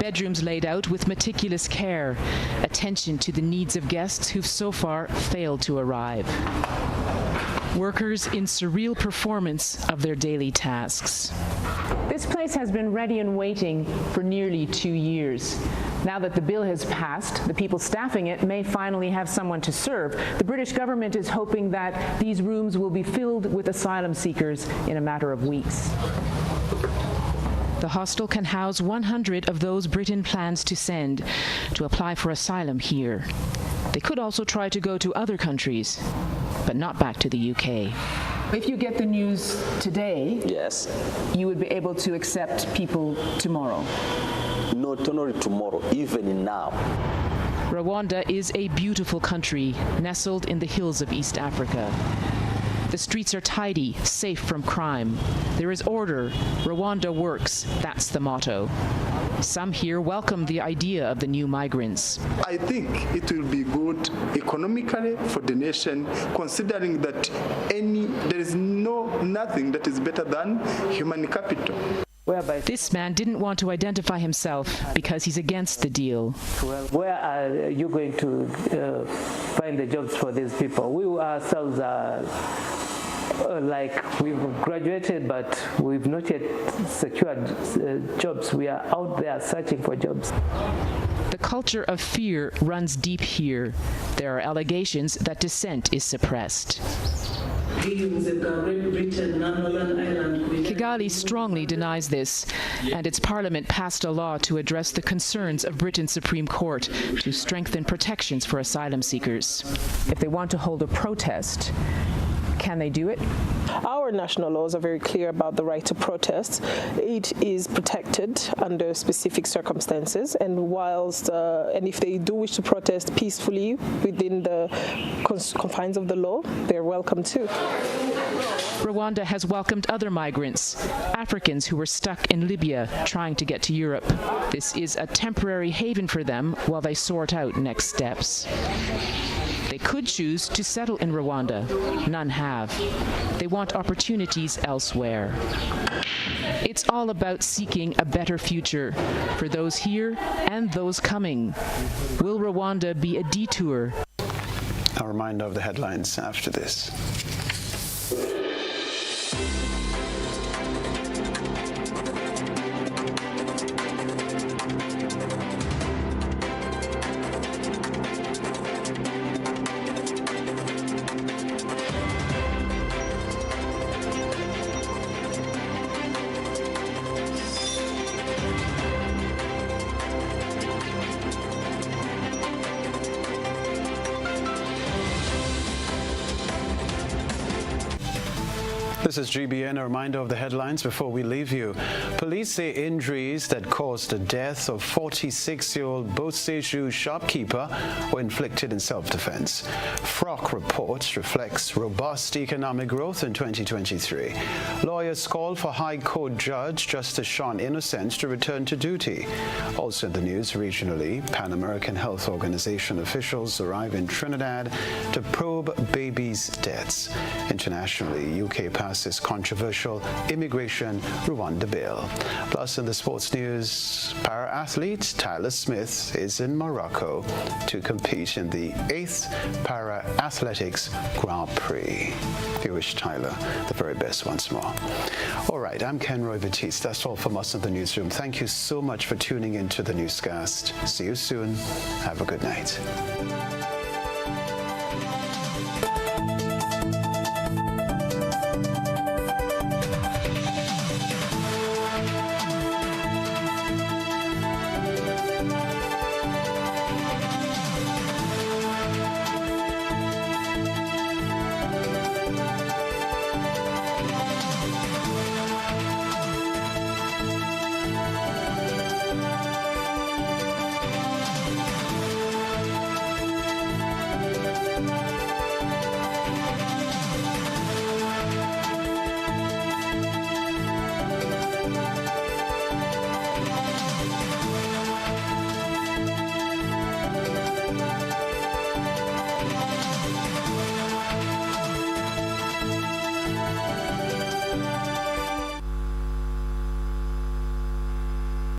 Bedrooms laid out with meticulous care, attention to the needs of guests who've so far failed to arrive. Workers in surreal performance of their daily tasks. This place has been ready and waiting for nearly 2 years. Now that the bill has passed, the people staffing it may finally have someone to serve. The British government is hoping that these rooms will be filled with asylum seekers in a matter of weeks. The hostel can house 100 of those Britain plans to send to apply for asylum here. They could also try to go to other countries, but not back to the UK. If you get the news today, yes, you would be able to accept people tomorrow. Not only tomorrow, even now. Rwanda is a beautiful country nestled in the hills of East Africa. The streets are tidy, safe from crime. There is order. Rwanda works. That's the motto. Some here welcome the idea of the new migrants. I think it will be good economically for the nation, considering that there is nothing that is better than human capital. This man didn't want to identify himself because he's against the deal. Well, where are you going to find the jobs for these people? We ourselves are we've graduated, but we've not yet secured jobs. We are out there searching for jobs. The culture of fear runs deep here. There are allegations that dissent is suppressed. Kigali strongly denies this, and its parliament passed a law to address the concerns of Britain's Supreme Court to strengthen protections for asylum seekers. If they want to hold a protest, can they do it? Our national laws are very clear about the right to protest. It is protected under specific circumstances, and and if they do wish to protest peacefully within the confines of the law, they're welcome too. Rwanda has welcomed other migrants, Africans who were stuck in Libya trying to get to Europe. This is a temporary haven for them while they sort out next steps. They could choose to settle in Rwanda. None have. They want opportunities elsewhere. It's all about seeking a better future for those here and those coming. Will Rwanda be a detour? A reminder of the headlines after this. This is GBN, a reminder of the headlines before we leave you. Police say injuries that caused the death of 46-year-old Boseju shopkeeper were inflicted in self-defense. FROC reports reflects robust economic growth in 2023. Lawyers call for High Court Judge Justice Sean Innocent to return to duty. Also in the news regionally, Pan American Health Organization officials arrive in Trinidad to probe babies' deaths. Internationally, UK Pan pass his controversial immigration Rwanda bill. Plus, in the sports news, para-athlete Tyler Smith is in Morocco to compete in the 8th Para-Athletics Grand Prix. We wish Tyler the very best once more. All right, I'm Kenroy Baptiste. That's all from us in the newsroom. Thank you so much for tuning in to the newscast. See you soon. Have a good night.